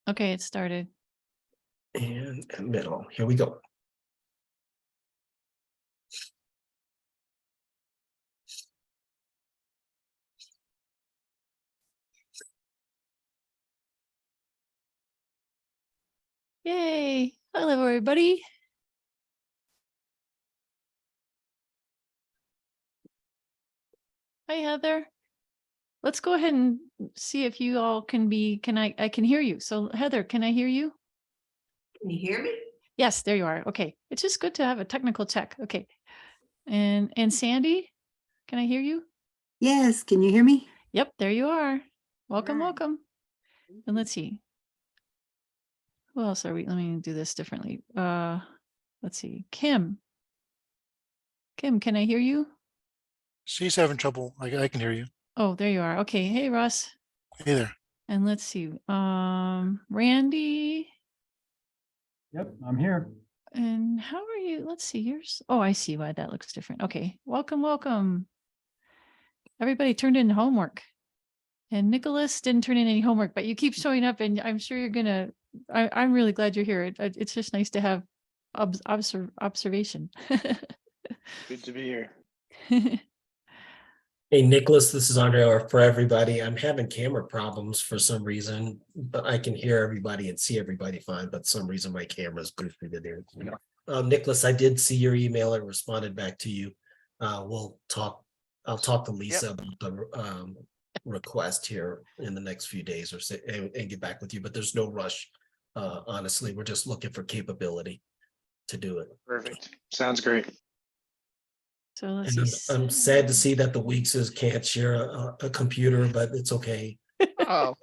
Okay, it started. And middle. Here we go. Yay. Hello, everybody. Hi, Heather. Let's go ahead and see if you all can I can hear you. So Heather, can I hear you? Can you hear me? Yes, there you are. Okay. It's just good to have a technical check. Okay. And Sandy, can I hear you? Yes, can you hear me? Yep, there you are. Welcome, Right. welcome. And let's see. Who else are we? Let me do this differently. Let's see. Kim. Kim, can I hear you? She's having trouble. I can hear you. Oh, there you are. Okay. Hey, Russ. Hey there. And let's see. Randy. Yep, I'm here. And how are you? Let's see. Here's. Oh, I see why that looks different. Okay. Welcome, welcome. Everybody turned in homework. And Nicholas didn't turn in any homework, but you keep showing up, and I'm sure you're gonna. I'm really glad you're here. It's just nice to have observation. Good to be here. Hey, Nicholas, this is Andre, or for everybody. I'm having camera problems for some reason, but I can hear everybody and see everybody fine. But some reason my camera's goofy today. Nicholas, I did see your email and responded back to you. I'll talk to Lisa about the request here in the next few days or so, and get back with you. But there's no rush. Honestly, we're just looking for capability to do it. Perfect. Sounds great. So let's see. I'm sad to see that the Weekses can't share a computer, but it's okay. Oh,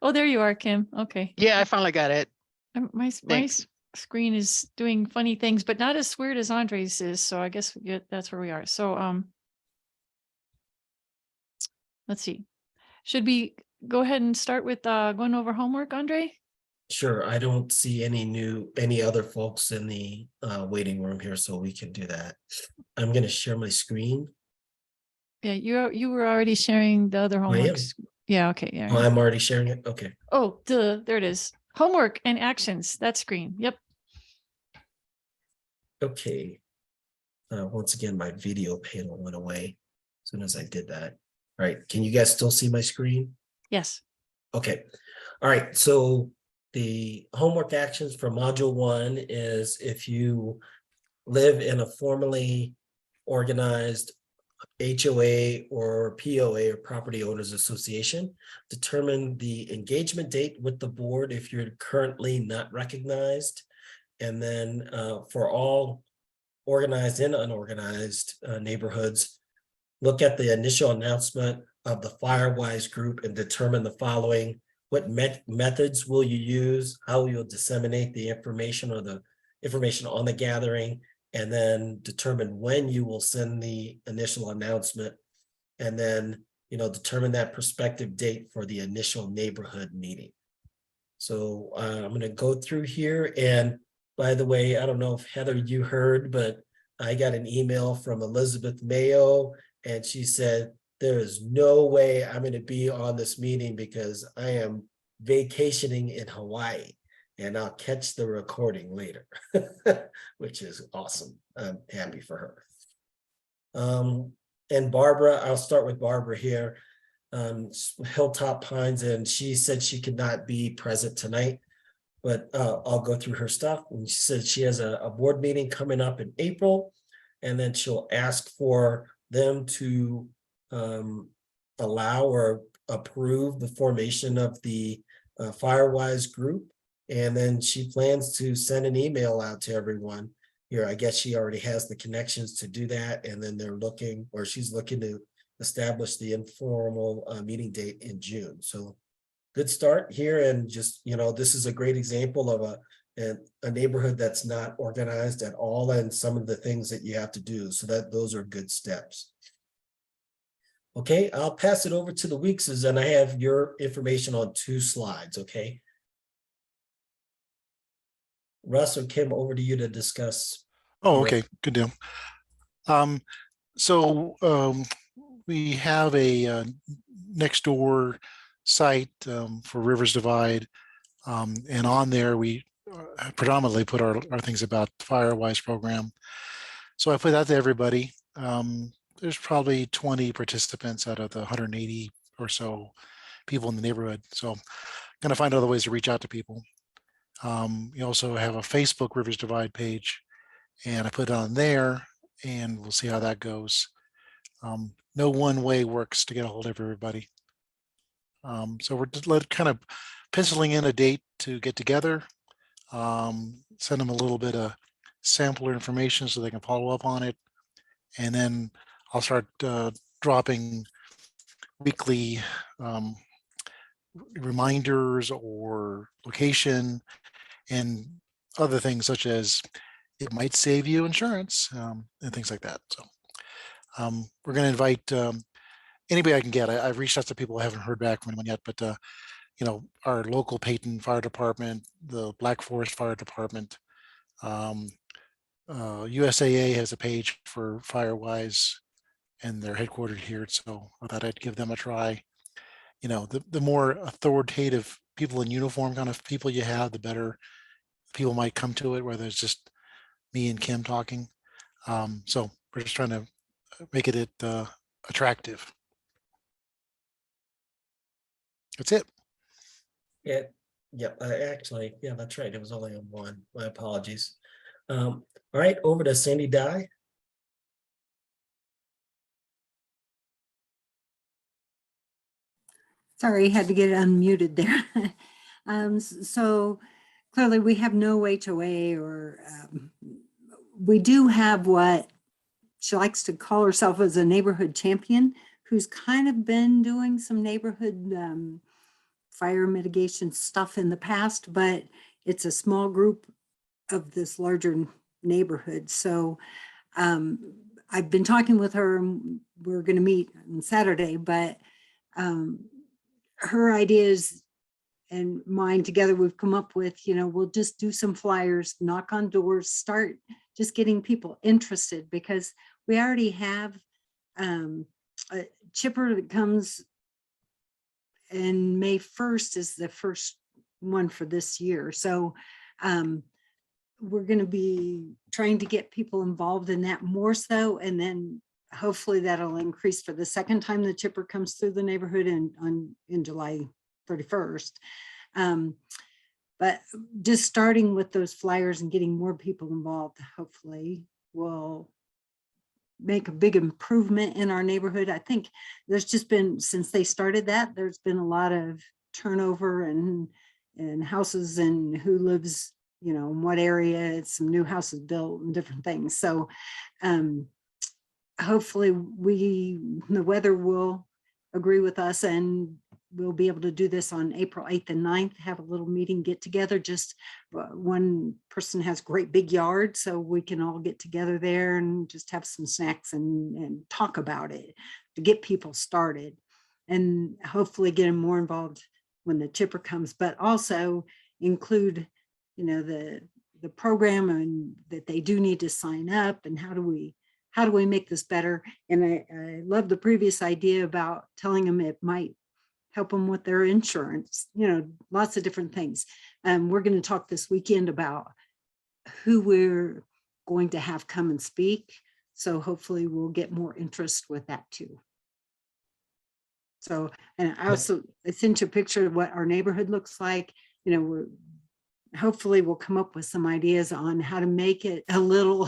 Oh, there you are, Kim. Okay. yeah, I finally got it. My Thanks. screen is doing funny things, but not as weird as Andre's is. So I guess that's where we are. So let's see. Should we go ahead and start with going over homework, Andre? Sure, I don't see any other folks in the waiting room here, so we can do that. I'm gonna share my screen. Yeah, you were already sharing the other I am. homework. Yeah, okay. Yeah. Oh, I'm already sharing it. Okay. Oh, there it is. Homework and actions. That screen. Yep. Okay. Once again, my video panel went away as soon as I did that. All right, can you guys still see my screen? Yes. Okay. All right, so the homework actions for module 1 is if you live in a formally organized HOA or POA or property owners association, determine the engagement date with the board if you're currently not recognized. And then for all organized and unorganized neighborhoods, look at the initial announcement of the Firewise group and determine the following. What methods will you use? How you'll disseminate the information or the information on the gathering, and then determine when you will send the initial announcement, and then determine that prospective date for the initial neighborhood meeting. So I'm going to go through here, and by the way, I don't know if Heather you heard, but I got an email from Elizabeth Mayo, and she said, there is no way I'm going to be on this meeting because I am vacationing in Hawaii, and I'll catch the recording later, which is awesome. I'm happy for her. And Barbara, I'll start with Barbara here. Hilltop Pines, and she said she could not be present tonight, but I'll go through her stuff. And she said she has a board meeting coming up in April, and then she'll ask for them to allow or approve the formation of the Firewise group. And then she plans to send an email out to everyone here. I guess she already has the connections to do that. And then she's looking to establish the informal meeting date in June. So good start here. And just, this is a great example of a neighborhood that's not organized at all, and some of the things that you have to do. So those are good steps. Okay, I'll pass it over to the Weekses, and I have your information on 2 slides, okay? Russ or Kim, over to you to discuss. Oh, okay, good deal. So we have a next door site for Rivers Divide. And on there, we predominantly put our things about the Firewise program. So I put that to everybody. There's probably 20 participants out of the 180 or so people in the neighborhood. So I'm going to find other ways to reach out to people. We also have a Facebook Rivers Divide page, and I put it on there, and we'll see how that goes. No one way works to get a hold of everybody. So we're just kind of penciling in a date to get together, send them a little bit of sampler information so they can follow up on it. And then I'll start dropping weekly reminders or location and other things such as it might save you insurance and things like that. So we're going to invite anybody I can get. I've reached out to people. I haven't heard back from anyone yet, but you know, our local Peyton Fire Department, the Black Forest Fire Department, USAA has a page for Firewise, and they're headquartered here. So I thought I'd give them a try. You know, the more authoritative people in uniform kind of people you have, the better people might come to it, whether it's just me and Kim talking. So we're just trying to make it attractive. That's it. Yeah, yep. Actually, yeah, that's right. It was only on one. My apologies. All right, over to Cindy Dye. Sorry, had to get it unmuted there. So clearly we have no HOA or we do have what she likes to call herself as a neighborhood champion, who's kind of been doing some neighborhood fire mitigation stuff in the past, but it's a small group of this larger neighborhood. So I've been talking with her. We're going to meet on Saturday, but her ideas and mine together, we've come up with, you know, we'll just do some flyers, knock on doors, start just getting people interested, because we already have a chipper that comes, and May 1st is the first one for this year. So we're going to be trying to get people involved in that more so, and then hopefully that'll increase for the second time the chipper comes through the neighborhood in July 31st. But just starting with those flyers and getting more people involved, hopefully will make a big improvement in our neighborhood. I think there's just been, since they started that, there's been a lot of turnover and houses and who lives, you know, in what area, some new houses built and different things. So hopefully the weather will agree with us, and we'll be able to do this on April 8th and 9th, have a little meeting, get together. Just one person has great big yard, so we can all get together there and just have some snacks and talk about it to get people started, and hopefully get them more involved when the chipper comes, but also include, you know, the program, and that they do need to sign up, and how do we make this better. And I love the previous idea about telling them it might help them with their insurance, you know, lots of different things. We're going to talk this weekend about who we're going to have come and speak. So hopefully we'll get more interest with that too. So, and I sent you a picture of what our neighborhood looks like. You know, hopefully we'll come up with some ideas on how to make it a little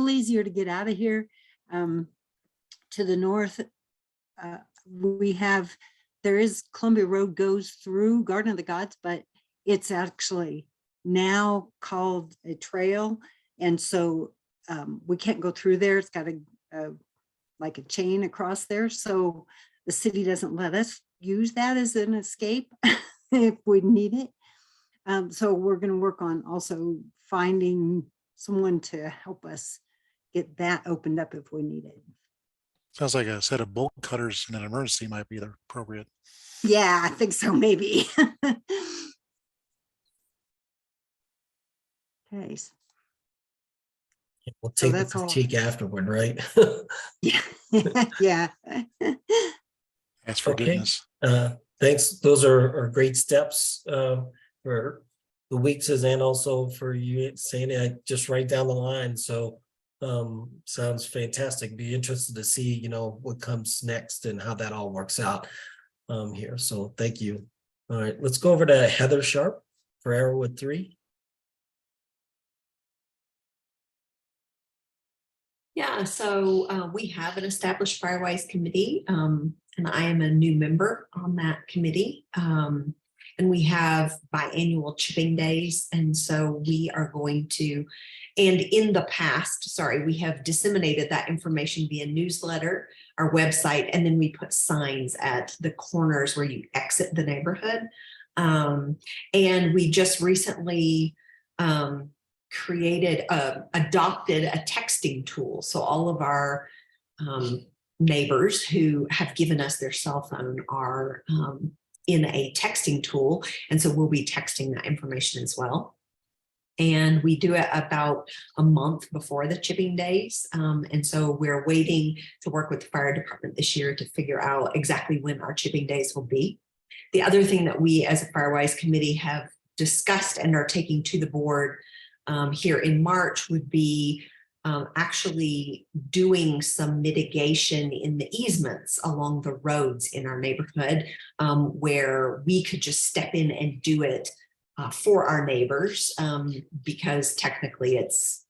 easier to get out of here. To the north, there is Columbia Road goes through Garden of the Gods, but it's actually now called a trail, and so we can't go through there. It's got like a chain across there, so the city doesn't let us use that as an escape if we need it. So we're going to work on also finding someone to help us get that opened up if we need it. Sounds like a set of bolt cutters in an emergency might be the appropriate. Yeah, I think so, maybe. Okay. We'll So take the that's all. critique afterward, right? Yeah. Yeah. That's Okay. forgiveness. Thanks. Those are great steps for the Weekses and also for you saying it just right down the line. So sounds fantastic. Be interested to see, what comes next and how that all works out here. So thank you. All right, let's go over to Heather Sharp for Arrowwood 3. Yeah, so we have an established Firewise committee, and I am a new member on that committee. And we have biannual chipping days. And so we are going to, and in the past, we have disseminated that information via newsletter, our website, and then we put signs at the corners where you exit the neighborhood. And we just recently adopted a texting tool. So all of our neighbors who have given us their cell phone are in a texting tool. And so we'll be texting that information as well. And we do it about a month before the chipping days. And so we're waiting to work with the fire department this year to figure out exactly when our chipping days will be. The other thing that we as a Firewise committee have discussed and are taking to the board here in March would be actually doing some mitigation in the easements along the roads in our neighborhood, where we could just step in and do it for our neighbors, because technically it's,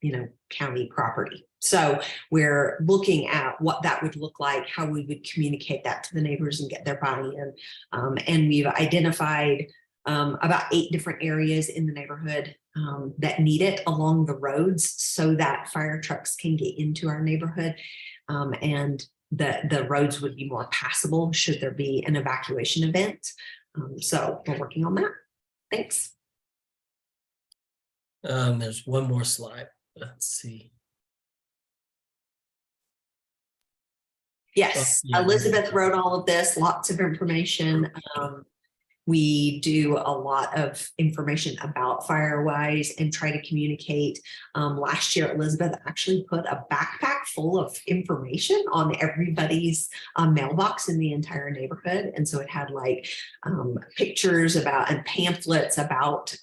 county property. So we're looking at what that would look like, how we would communicate that to the neighbors and get their buy-in. And we've identified about 8 different areas in the neighborhood that need it along the roads so that fire trucks can get into our neighborhood, and the roads would be more passable should there be an evacuation event. So we're working on that. Thanks. There's one more slide. Let's see. Yes, Yeah. Elizabeth wrote all of this, lots of information. We do a lot of information about Firewise and try to communicate. Last year, Elizabeth actually put a backpack full of information on everybody's mailbox in the entire neighborhood. And so it had like pictures about and pamphlets about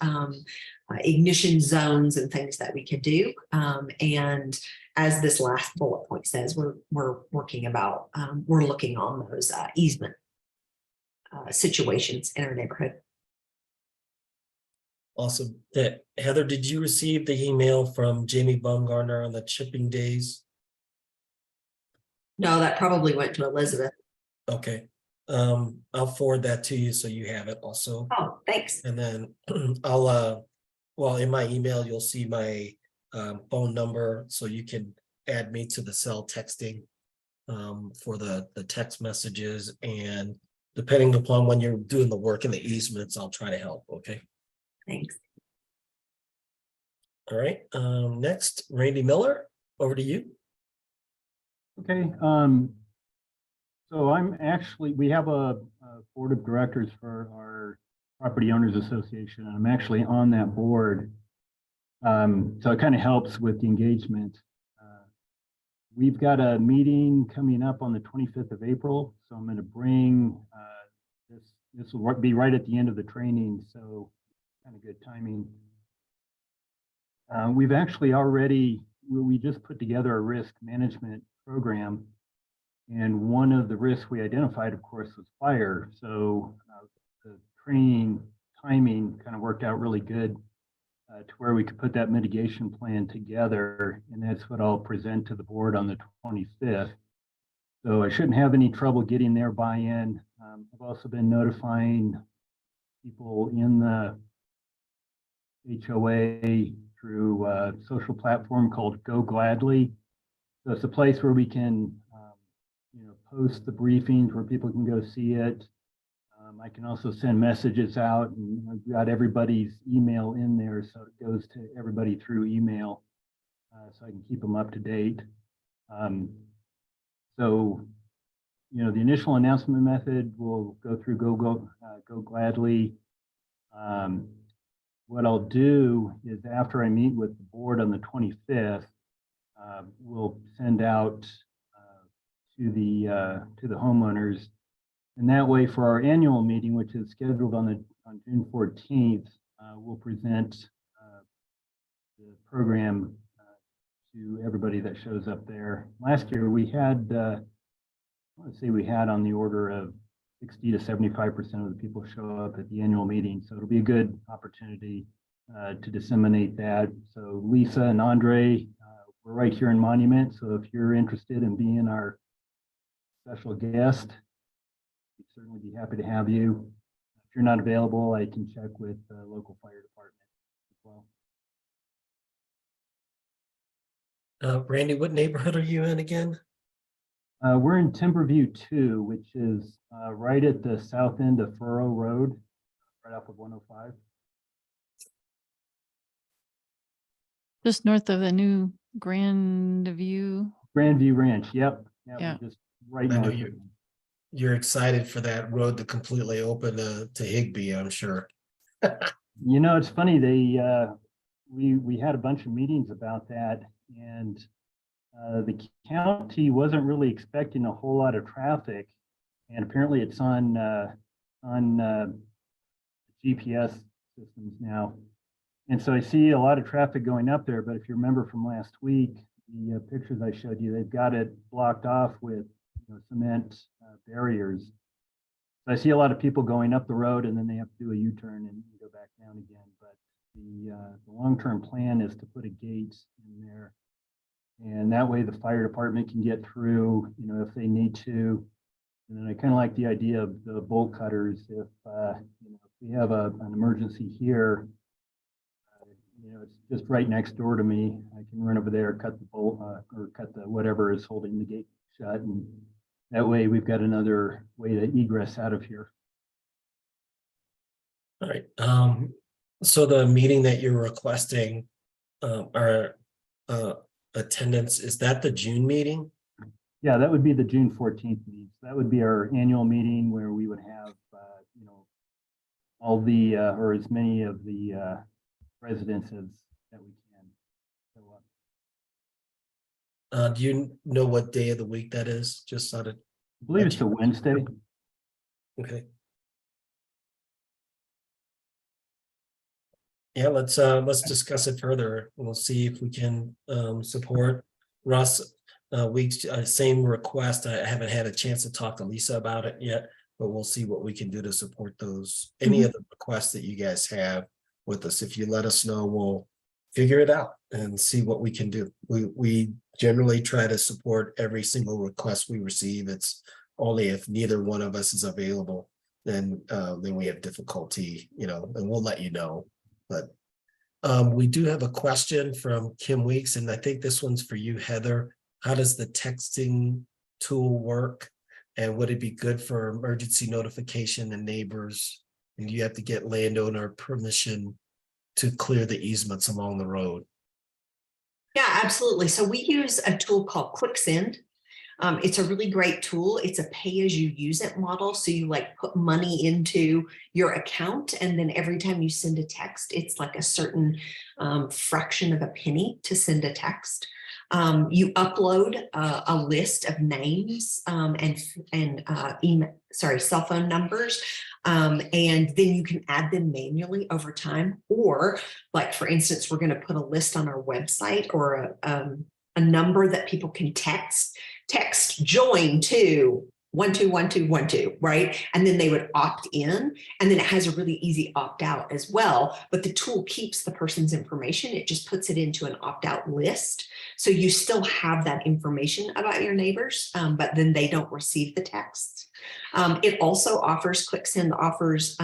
ignition zones and things that we could do. And as this last bullet point says, we're working about, we're looking on those easement situations in our neighborhood. Awesome. Heather, did you receive the email from Jamie Baumgartner on the chipping days? No, that probably went to Elizabeth. Okay. I'll forward that to you so you have it also. Oh, thanks. And then I'll in my email, you'll see my phone number so you can add me to the cell texting for the text messages, and depending upon when you're doing the work in the easements, I'll try to help. Okay. Thanks. All right. Next, Randy Miller, over to you. Okay. So we have a board of directors for our Property Owners Association, and I'm actually on that board. So it kind of helps with the engagement. We've got a meeting coming up on the 25th of April. So I'm going to bring this will be right at the end of the training. So kind of good timing. We've actually we just put together a risk management program. And one of the risks we identified, of course, was fire. So the training timing kind of worked out really good to where we could put that mitigation plan together. And that's what I'll present to the board on the 25th. So I shouldn't have any trouble getting their buy-in. I've also been notifying people in the HOA through a social platform called Go Gladly. So it's a place where we can post the briefings where people can go see it. I can also send messages out, and I've got everybody's email in there, so it goes to everybody through email, so I can keep them up to date. So, the initial announcement method will go through Go Gladly. What I'll do is after I meet with the board on the 25th, we'll send out to the homeowners And that way, for our annual meeting, which is scheduled on June 14th, we'll present the program to everybody that shows up there. Last year, we had, I want to say we had on the order of 60 to 75% of the people show up at the annual meeting. So it'll be a good opportunity to disseminate that. So Lisa and Andre, we're right here in Monument. So if you're interested in being our special guest, we'd certainly be happy to have you. If you're not available, I can check with the local fire department as well. Randy, what neighborhood are you in again? We're in Timberview 2, which is right at the south end of Furrow Road, right off of 105. Just north of the new Grandview. Grandview Ranch, yep. Yeah. We're just right I know north of you. it. You're excited for that road to completely open to Higbee, I'm sure. You know, it's funny, we had a bunch of meetings about that, and the county wasn't really expecting a whole lot of traffic, and apparently it's on GPS systems now. And so I see a lot of traffic going up there, but if you remember from last week, the pictures I showed you, they've got it blocked off with cement barriers. So I see a lot of people going up the road and then they have to do a U-turn and go back down again. But the long-term plan is to put a gate in there. And that way the fire department can get through, if they need to. And then I kind of like the idea of the bolt cutters. If we have an emergency here, it's just right next door to me. I can run over there, cut the bolt or cut the whatever is holding the gate shut. And that way we've got another way to egress out of here. All right. So the meeting that you're requesting, our attendance, is that the June meeting? Yeah, that would be the June 14th meeting. So that would be our annual meeting where we would have, all the, or as many of the residents as that we can show up. Do you know what day of the week that is? Just sort of. I believe it's a Wednesday. Okay. Yeah, let's discuss it further. We'll see if we can support Russ. Same request. I haven't had a chance to talk to Lisa about it yet, but we'll see what we can do to support those. Any of the requests that you guys have with us. If you let us know, we'll figure it out and see what we can do. We generally try to support every single request we receive. It's only if neither one of us is available, then we have difficulty, and we'll let you know. But we do have a question from Kim Weeks, and I think this one's for you, Heather. How does the texting tool work? And would it be good for emergency notification and neighbors? And you have to get landowner permission to clear the easements along the road? Yeah, absolutely. So we use a tool called QuickSend. It's a really great tool. It's a pay-as-you-use-it model. So you put money into your account, and then every time you send a text, it's like a certain fraction of a penny to send a text. You upload a list of names and cell phone numbers, and then you can add them manually over time. Or, for instance, we're going to put a list on our website or a number that people can text join to 121212, right? And then they would opt in, and then it has a really easy opt out as well. But the tool keeps the person's information. It just puts it into an opt out list. So you still have that information about your neighbors, but then they don't receive the texts. It also offers, QuickSend offers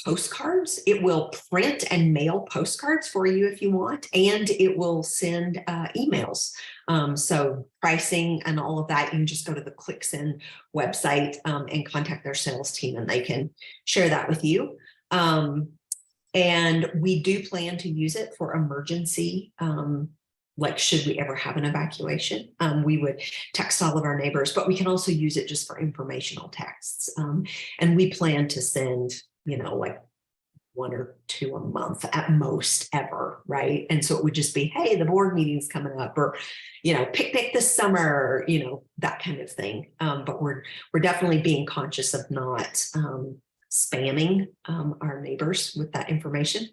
postcards. It will print and mail postcards for you if you want, and it will send emails. So pricing and all of that, you can just go to the QuickSend website and contact their sales team, and they can share that with you. And we do plan to use it for emergency, should we ever have an evacuation, we would text all of our neighbors, but we can also use it just for informational texts. And we plan to send, 1 or 2 a month at most ever, right? And so it would just be, hey, the board meeting's coming up, or, picnic this summer, that kind of thing. But we're definitely being conscious of not spamming our neighbors with that information.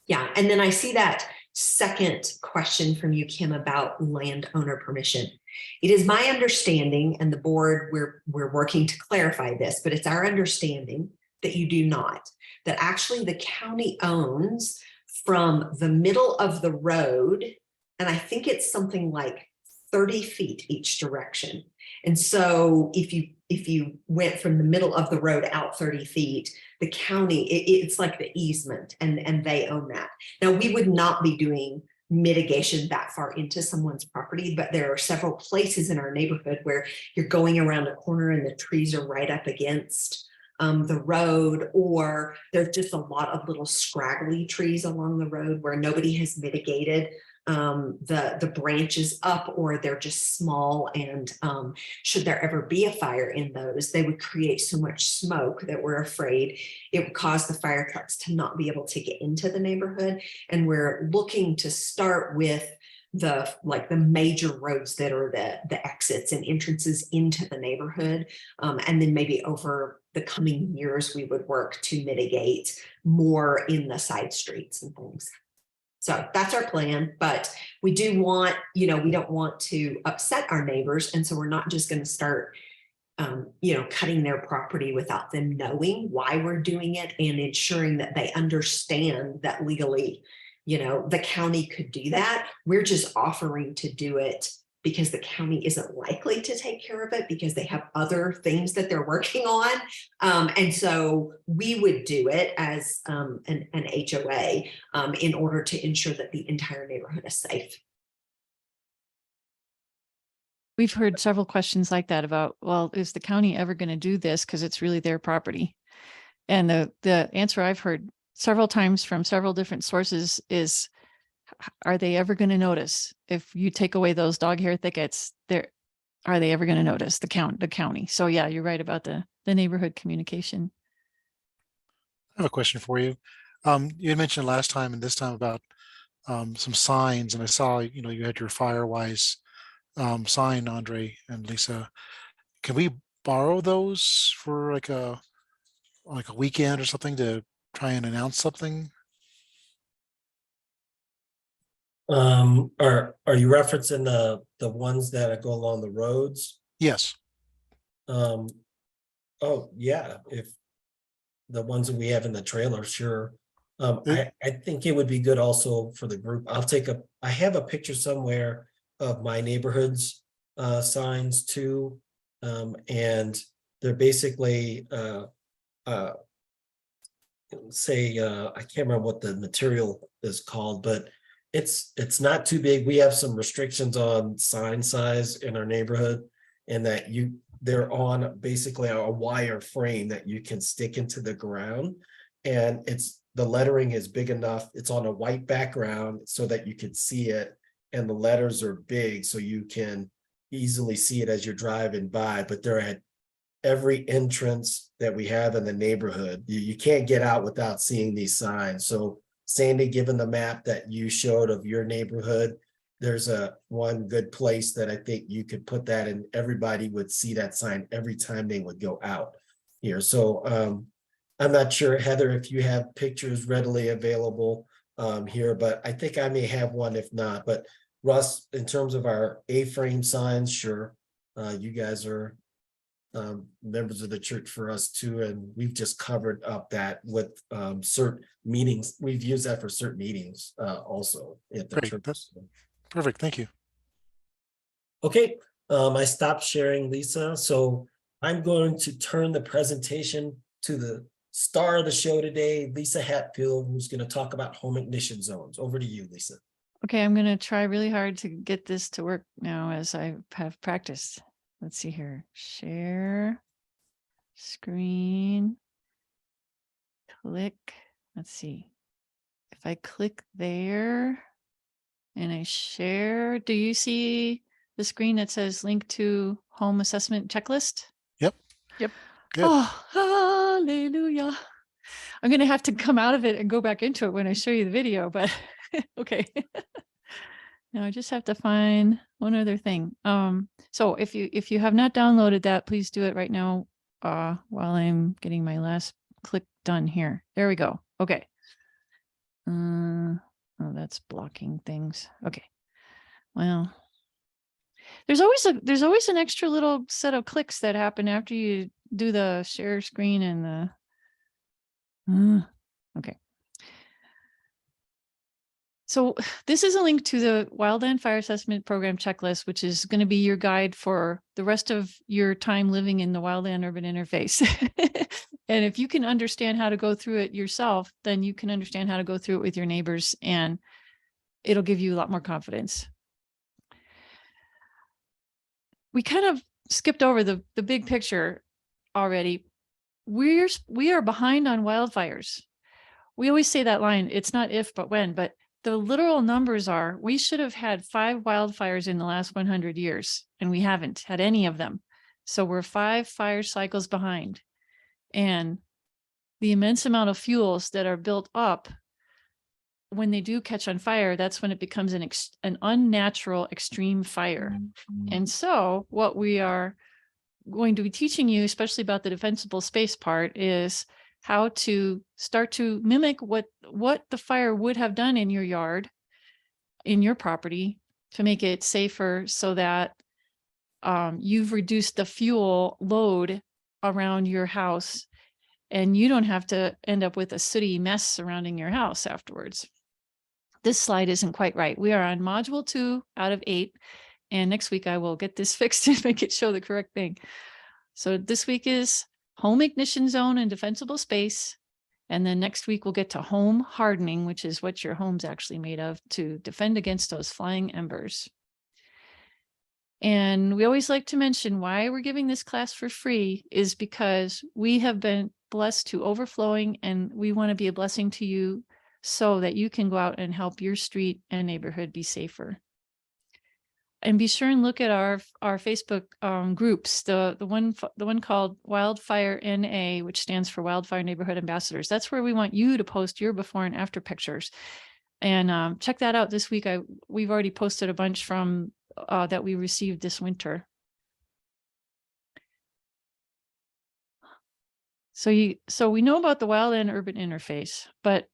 Yeah, and then I see that second question from you, Kim, about landowner permission. It is my understanding, and the board, we're working to clarify this, but it's our understanding that you do not, that actually the county owns from the middle of the road, and I think it's something like 30 feet each direction. And so if you went from the middle of the road out 30 feet, the county, it's like the easement, and they own that. Now, we would not be doing mitigation that far into someone's property, but there are several places in our neighborhood where you're going around a corner and the trees are right up against the road, or there's just a lot of little scraggly trees along the road where nobody has mitigated the branches up, or they're just small, and should there ever be a fire in those, they would create so much smoke that we're afraid it would cause the fire trucks to not be able to get into the neighborhood. And we're looking to start with the major roads that are the exits and entrances into the neighborhood, and then maybe over the coming years we would work to mitigate more in the side streets and things. So that's our plan, but we do want, we don't want to upset our neighbors. And so we're not just going to start, cutting their property without them knowing why we're doing it, and ensuring that they understand that legally, the county could do that. We're just offering to do it because the county isn't likely to take care of it because they have other things that they're working on. And so we would do it as an HOA in order to ensure that the entire neighborhood is safe. We've heard several questions like that about, well, is the county ever going to do this? Because it's really their property. And the answer I've heard several times from several different sources is, are they ever going to notice if you take away those dog hair thickets? Are they ever going to notice the county? So yeah, you're right about the neighborhood communication. I have a question for you. You had mentioned last time and this time about some signs, and I saw, you had your Firewise sign, Andre and Lisa. Can we borrow those for like a weekend or something to try and announce something? Are you referencing the ones that go along the roads? Yes. Oh yeah, if the ones that we have in the trailer, sure. I think it would be good also for the group. I have a picture somewhere of my neighborhood's signs too. And they're basically say I can't remember what the material is called, but it's not too big. We have some restrictions on sign size in our neighborhood, and that they're on basically a wire frame that you can stick into the ground, and the lettering is big enough. It's on a white background so that you can see it, and the letters are big so you can easily see it as you're driving by. But they're at every entrance that we have in the neighborhood. You can't get out without seeing these signs. So Sandy, given the map that you showed of your neighborhood, there's one good place that I think you could put that, and everybody would see that sign every time they would go out here. So I'm not sure, Heather, if you have pictures readily available here, but I think I may have one if not. But Russ, in terms of our A-frame signs, sure, you guys are members of the church for us too, and we've just covered up that with certain meetings. We've used that for certain meetings also at the Great. church. That's perfect. Thank you. Okay, I stopped sharing, Lisa, so I'm going to turn the presentation to the star of the show today, Lisa Hatfield, who's going to talk about home ignition zones. Over to you, Lisa. Okay, I'm going to try really hard to get this to work now as I have practiced. Let's see here. Share screen. Click. Let's see. If I click there and I share, do you see the screen that says link to home assessment checklist? Yep. Yep. Good. Oh, hallelujah. I'm going to have to come out of it and go back into it when I show you the video, but okay. Now I just have to find one other thing. So if you have not downloaded that, please do it right now while I'm getting my last click done here. There we go. Okay. Oh, that's blocking things. Okay. Well, there's always an extra little set of clicks that happen after you do the share screen and the okay. So this is a link to the Wildland Fire Assessment Program checklist, which is going to be your guide for the rest of your time living in the wildland urban interface. And if you can understand how to go through it yourself, then you can understand how to go through it with your neighbors, and it'll give you a lot more confidence. We kind of skipped over the big picture already. We are behind on wildfires. We always say that line, it's not if, but when, but the literal numbers are, we should have had 5 wildfires in the last 100 years, and we haven't had any of them. So we're 5 fire cycles behind. And the immense amount of fuels that are built up when they do catch on fire, that's when it becomes an unnatural extreme fire. And so what we are going to be teaching you, especially about the defensible space part, is how to start to mimic what the fire would have done in your yard, in your property, to make it safer, so that you've reduced the fuel load around your house and you don't have to end up with a sooty mess surrounding your house afterwards. This slide isn't quite right. We are on module 2 out of 8. And next week I will get this fixed and make it show the correct thing. So this week is home ignition zone and defensible space. And then next week we'll get to home hardening, which is what your home's actually made of to defend against those flying embers. And we always like to mention why we're giving this class for free is because we have been blessed to overflowing, and we want to be a blessing to you so that you can go out and help your street and neighborhood be safer. And be sure and look at our Facebook groups, the one called Wildfire NA, which stands for Wildfire Neighborhood Ambassadors. That's where we want you to post your before and after pictures. And check that out this week. We've already posted a bunch from that we received this winter. So we know about the wild and urban interface, but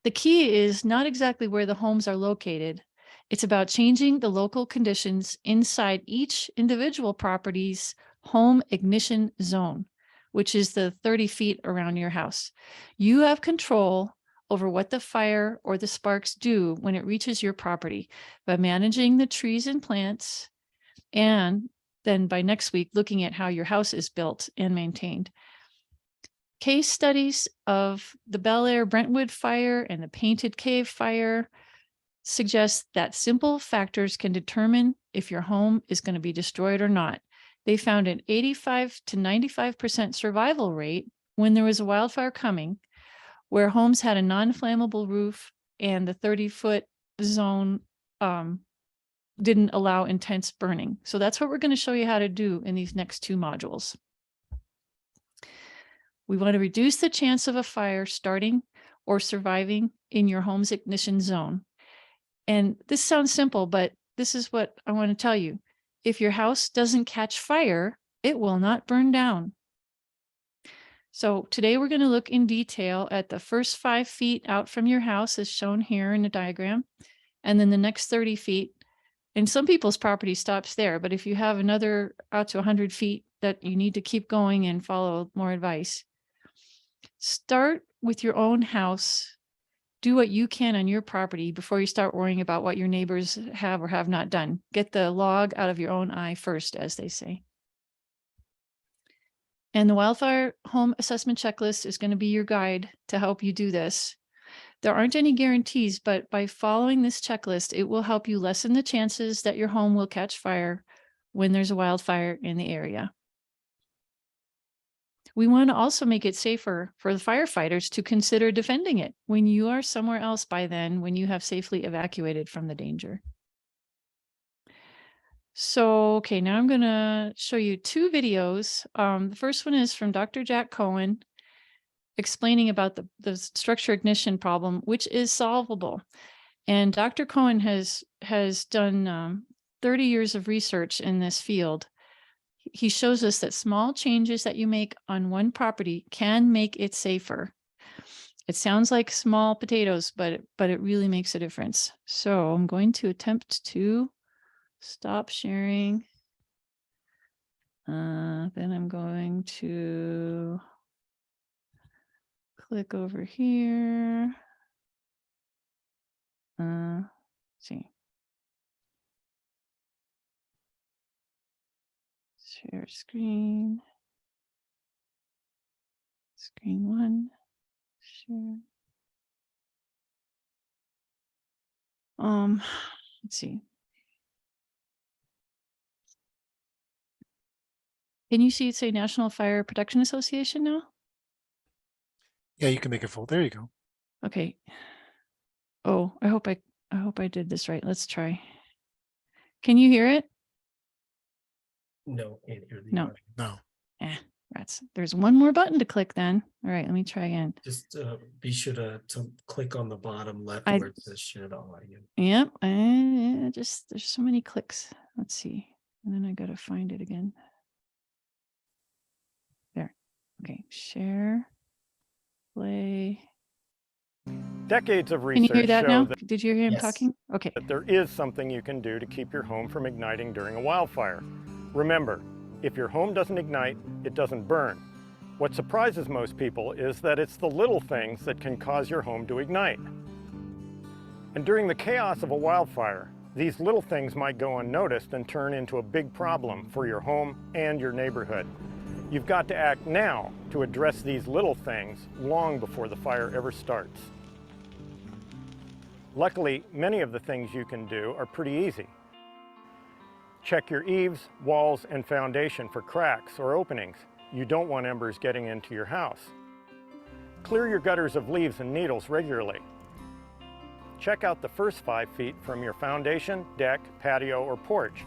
the key is not exactly where the homes are located. It's about changing the local conditions inside each individual property's home ignition zone, which is the 30 feet around your house. You have control over what the fire or the sparks do when it reaches your property by managing the trees and plants, and then by next week, looking at how your house is built and maintained. Case studies of the Bel Air Brentwood fire and the Painted Cave fire suggest that simple factors can determine if your home is going to be destroyed or not. They found an 85 to 95% survival rate when there was a wildfire coming, where homes had a non-flammable roof and the 30-foot zone didn't allow intense burning. So that's what we're going to show you how to do in these next 2 modules. We want to reduce the chance of a fire starting or surviving in your home's ignition zone. And this sounds simple, but this is what I want to tell you. If your house doesn't catch fire, it will not burn down. So today we're going to look in detail at the first 5 feet out from your house, as shown here in the diagram, and then the next 30 feet. And some people's property stops there, but if you have another out to 100 feet that you need to keep going and follow more advice, start with your own house. Do what you can on your property before you start worrying about what your neighbors have or have not done. Get the log out of your own eye first, as they say. And the Wildfire Home Assessment Checklist is going to be your guide to help you do this. There aren't any guarantees, but by following this checklist, it will help you lessen the chances that your home will catch fire when there's a wildfire in the area. We want to also make it safer for the firefighters to consider defending it when you are somewhere else by then, when you have safely evacuated from the danger. So, okay, now I'm going to show you 2 videos. The first one is from Dr. Jack Cohen, explaining about the structure ignition problem, which is solvable. And Dr. Cohen has done 30 years of research in this field. He shows us that small changes that you make on one property can make it safer. It sounds like small potatoes, but it really makes a difference. So I'm going to attempt to stop sharing. Then I'm going to click over here. See. Share screen. Screen one. Share. Let's see. Can you see it say National Fire Protection Association now? Yeah, you can make it full. There you go. Okay. Oh, I hope I did this right. Let's try. Can you hear it? No, can't hear the No. audio. No. Rats. There's one more button to click then. All right, let me try again. Just be sure to click on the bottom left I- where it says share the audio. Yep. And just there's so many clicks. Let's see. And then I gotta find it again. There. Okay. Share. Play. Decades of Can you research hear that show now? that Did you hear him Yes. talking? Okay. there is something you can do to keep your home from igniting during a wildfire. Remember, if your home doesn't ignite, it doesn't burn. What surprises most people is that it's the little things that can cause your home to ignite. And during the chaos of a wildfire, these little things might go unnoticed and turn into a big problem for your home and your neighborhood. You've got to act now to address these little things long before the fire ever starts. Luckily, many of the things you can do are pretty easy. Check your eaves, walls, and foundation for cracks or openings. You don't want embers getting into your house. Clear your gutters of leaves and needles regularly. Check out the first 5 feet from your foundation, deck, patio, or porch.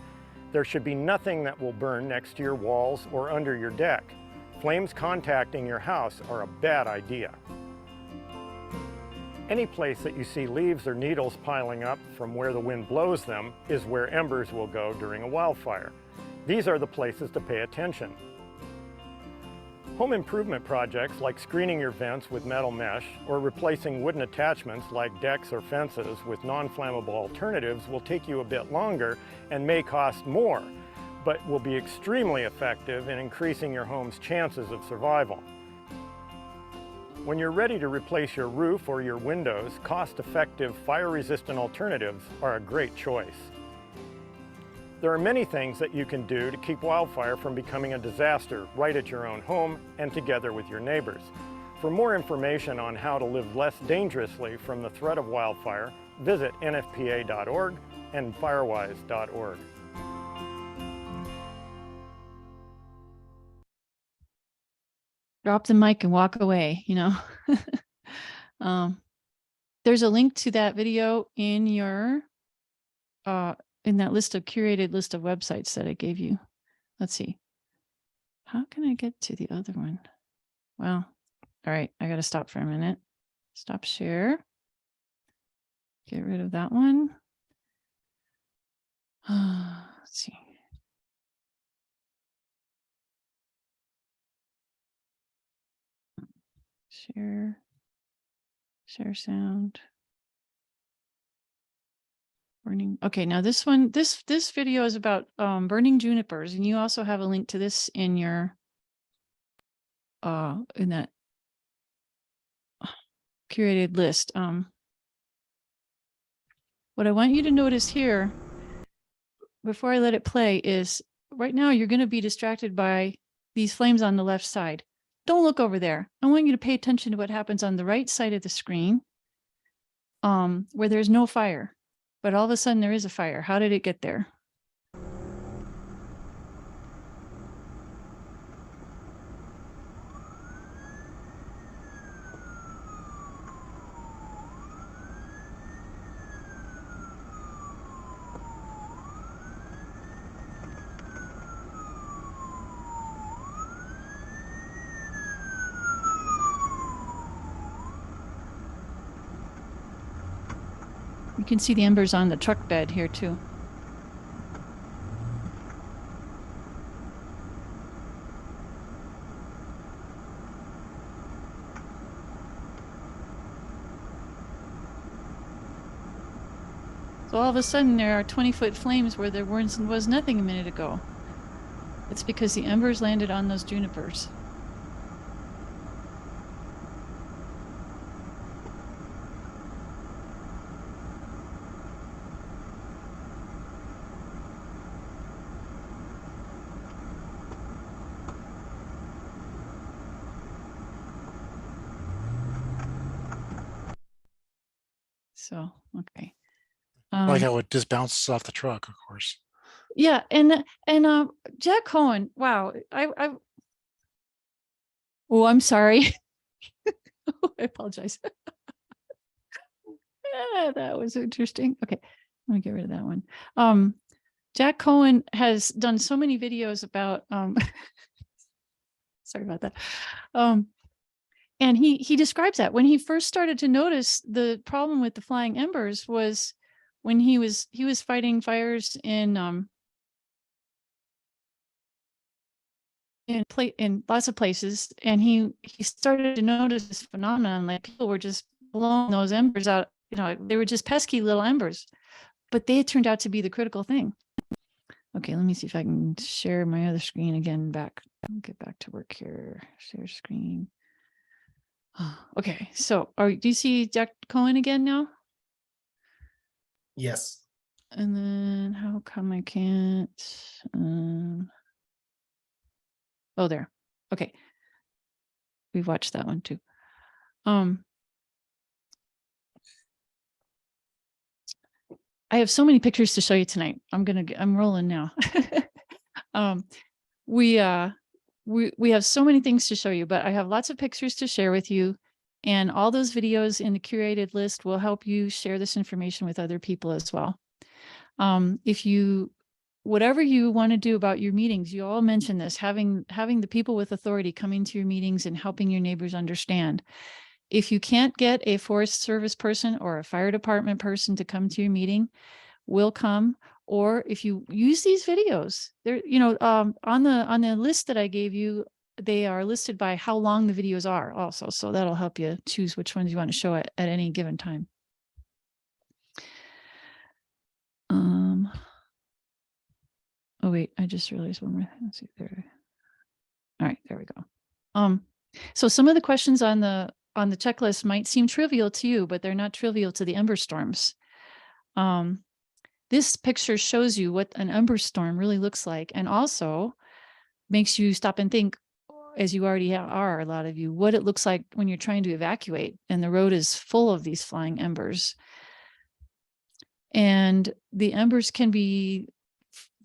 There should be nothing that will burn next to your walls or under your deck. Flames contacting your house are a bad idea. Any place that you see leaves or needles piling up from where the wind blows them is where embers will go during a wildfire. These are the places to pay attention. Home improvement projects like screening your vents with metal mesh or replacing wooden attachments like decks or fences with non-flammable alternatives will take you a bit longer and may cost more, but will be extremely effective in increasing your home's chances of survival. When you're ready to replace your roof or your windows, cost-effective, fire-resistant alternatives are a great choice. There are many things that you can do to keep wildfire from becoming a disaster right at your own home and together with your neighbors. For more information on how to live less dangerously from the threat of wildfire, visit nfpa.org and firewise.org. Drop the mic and walk away, you know. There's a link to that video in your in that curated list of websites that I gave you. Let's see. How can I get to the other one? Well, all right, I got to stop for a minute. Stop share. Get rid of that one. Let's see. Share sound. Burning. Okay, now this one, this video is about burning junipers, and you also have a link to this in your in that curated list. What I want you to notice here before I let it play is right now you're going to be distracted by these flames on the left side. Don't look over there. I want you to pay attention to what happens on the right side of the screen, where there's no fire, but all of a sudden there is a fire. How did it get there? You can see the embers on the truck bed here too. So all of a sudden there are 20-foot flames where there was nothing a minute ago. It's because the embers landed on those junipers. So, okay. Like how it just bounces off the truck, of course. Yeah, and Jack Cohen, wow, oh, I'm sorry. I apologize. Yeah, that was interesting. Okay, let me get rid of that one. Jack Cohen has done so many videos about sorry about that. And he describes that when he first started to notice the problem with the flying embers was when he was fighting fires in lots of places, and he started to notice this phenomenon, like people were just blowing those embers out, you know, they were just pesky little embers, but they turned out to be the critical thing. Okay, let me see if I can share my other screen again back. I'll get back to work here. Share screen. Okay, so do you see Jack Cohen again now? Yes. And then how come I can't? Oh, there. Okay. We've watched that one too. I have so many pictures to show you tonight. I'm rolling now. We have so many things to show you, but I have lots of pictures to share with you, and all those videos in the curated list will help you share this information with other people as well. Whatever you want to do about your meetings, you all mentioned this, having the people with authority coming to your meetings and helping your neighbors understand. If you can't get a Forest Service person or a fire department person to come to your meeting, we'll come. Or if you use these videos, there, you know, on the list that I gave you, they are listed by how long the videos are also. So that'll help you choose which ones you want to show at any given time. Oh wait, I just realized one more thing. Let's see there. All right, there we go. So some of the questions on the checklist might seem trivial to you, but they're not trivial to the ember storms. This picture shows you what an ember storm really looks like, and also makes you stop and think, as you already are, a lot of you, what it looks like when you're trying to evacuate and the road is full of these flying embers. And the embers can be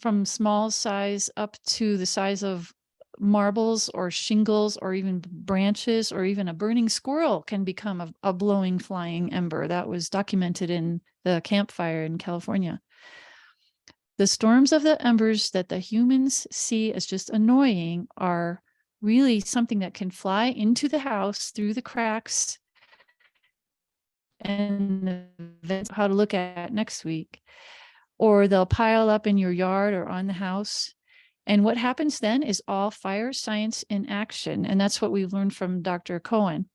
from small size up to the size of marbles or shingles or even branches, or even a burning squirrel can become a blowing flying ember. That was documented in the Camp Fire in California. The storms of the embers that the humans see as just annoying are really something that can fly into the house through the cracks, and that's how to look at next week. Or they'll pile up in your yard or on the house. And what happens then is all fire science in action. And that's what we've learned from Dr. Cohen.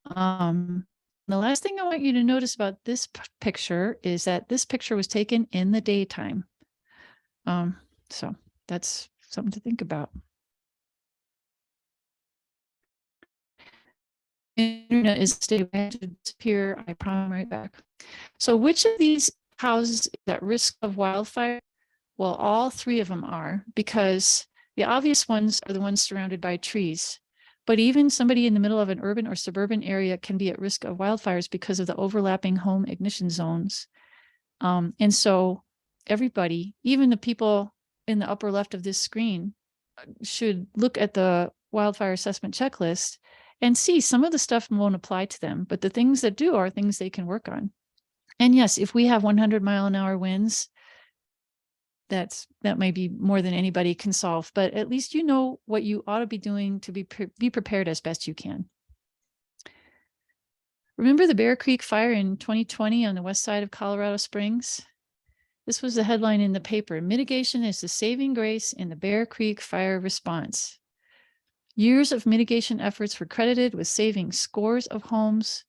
The last thing I want you to notice about this picture is that this picture was taken in the daytime. So that's something to think about. Internet is stable. I have to disappear. I promise I'm right back. So which of these houses is at risk of wildfire? Well, all three of them are, because the obvious ones are the ones surrounded by trees. But even somebody in the middle of an urban or suburban area can be at risk of wildfires because of the overlapping home ignition zones. And so everybody, even the people in the upper left of this screen, should look at the wildfire assessment checklist and see some of the stuff won't apply to them, but the things that do are things they can work on. And yes, if we have 100-mile-an-hour winds, that might be more than anybody can solve, but at least you know what you ought to be doing to be prepared as best you can. Remember the Bear Creek fire in 2020 on the west side of Colorado Springs? This was the headline in the paper. Mitigation is the saving grace in the Bear Creek fire response. Years of mitigation efforts were credited with saving scores of homes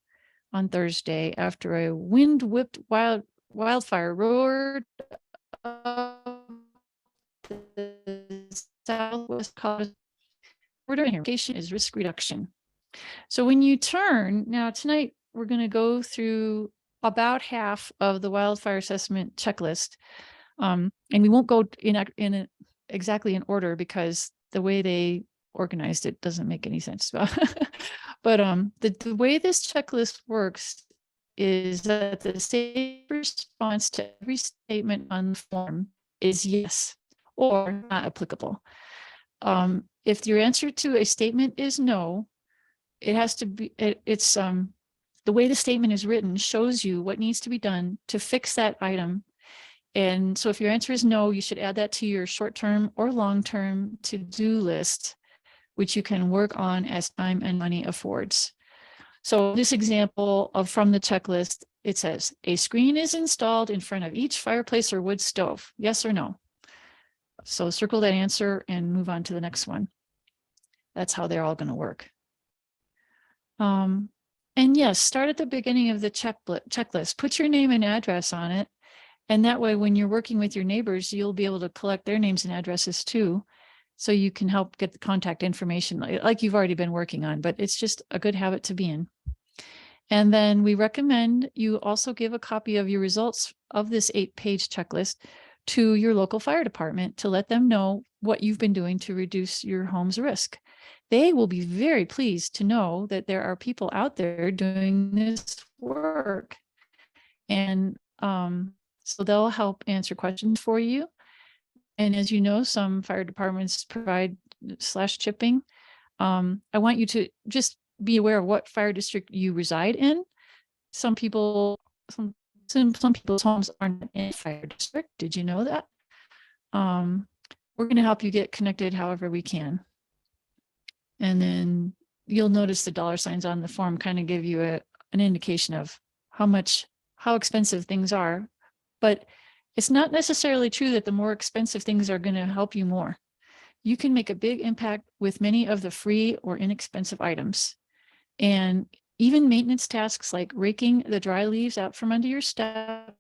on Thursday after a wind-whipped wildfire roared up the southwest Colorado. Mitigation is risk reduction. So when you turn, now tonight we're going to go through about half of the wildfire assessment checklist. And we won't go in exactly in order because the way they organized it doesn't make any sense. But the way this checklist works is that the safe response to every statement on the form is yes or not applicable. If your answer to a statement is no, it has to be, it's the way the statement is written shows you what needs to be done to fix that item. And so if your answer is no, you should add that to your short-term or long-term to-do list, which you can work on as time and money affords. So this example from the checklist, it says, a screen is installed in front of each fireplace or wood stove, yes or no? So circle that answer and move on to the next one. That's how they're all going to work. And yes, start at the beginning of the checklist, put your name and address on it. And that way, when you're working with your neighbors, you'll be able to collect their names and addresses too. So you can help get the contact information like you've already been working on, but it's just a good habit to be in. And then we recommend you also give a copy of your results of this 8-page checklist to your local fire department to let them know what you've been doing to reduce your home's risk. They will be very pleased to know that there are people out there doing this work. And so they'll help answer questions for you. And as you know, some fire departments provide /chipping. I want you to just be aware of what fire district you reside in. Some people's homes aren't in a fire district. Did you know that? We're going to help you get connected however we can. And then you'll notice the dollar signs on the form kind of give you an indication of how expensive things are. But it's not necessarily true that the more expensive things are going to help you more. You can make a big impact with many of the free or inexpensive items. And even maintenance tasks like raking the dry leaves out from under your steps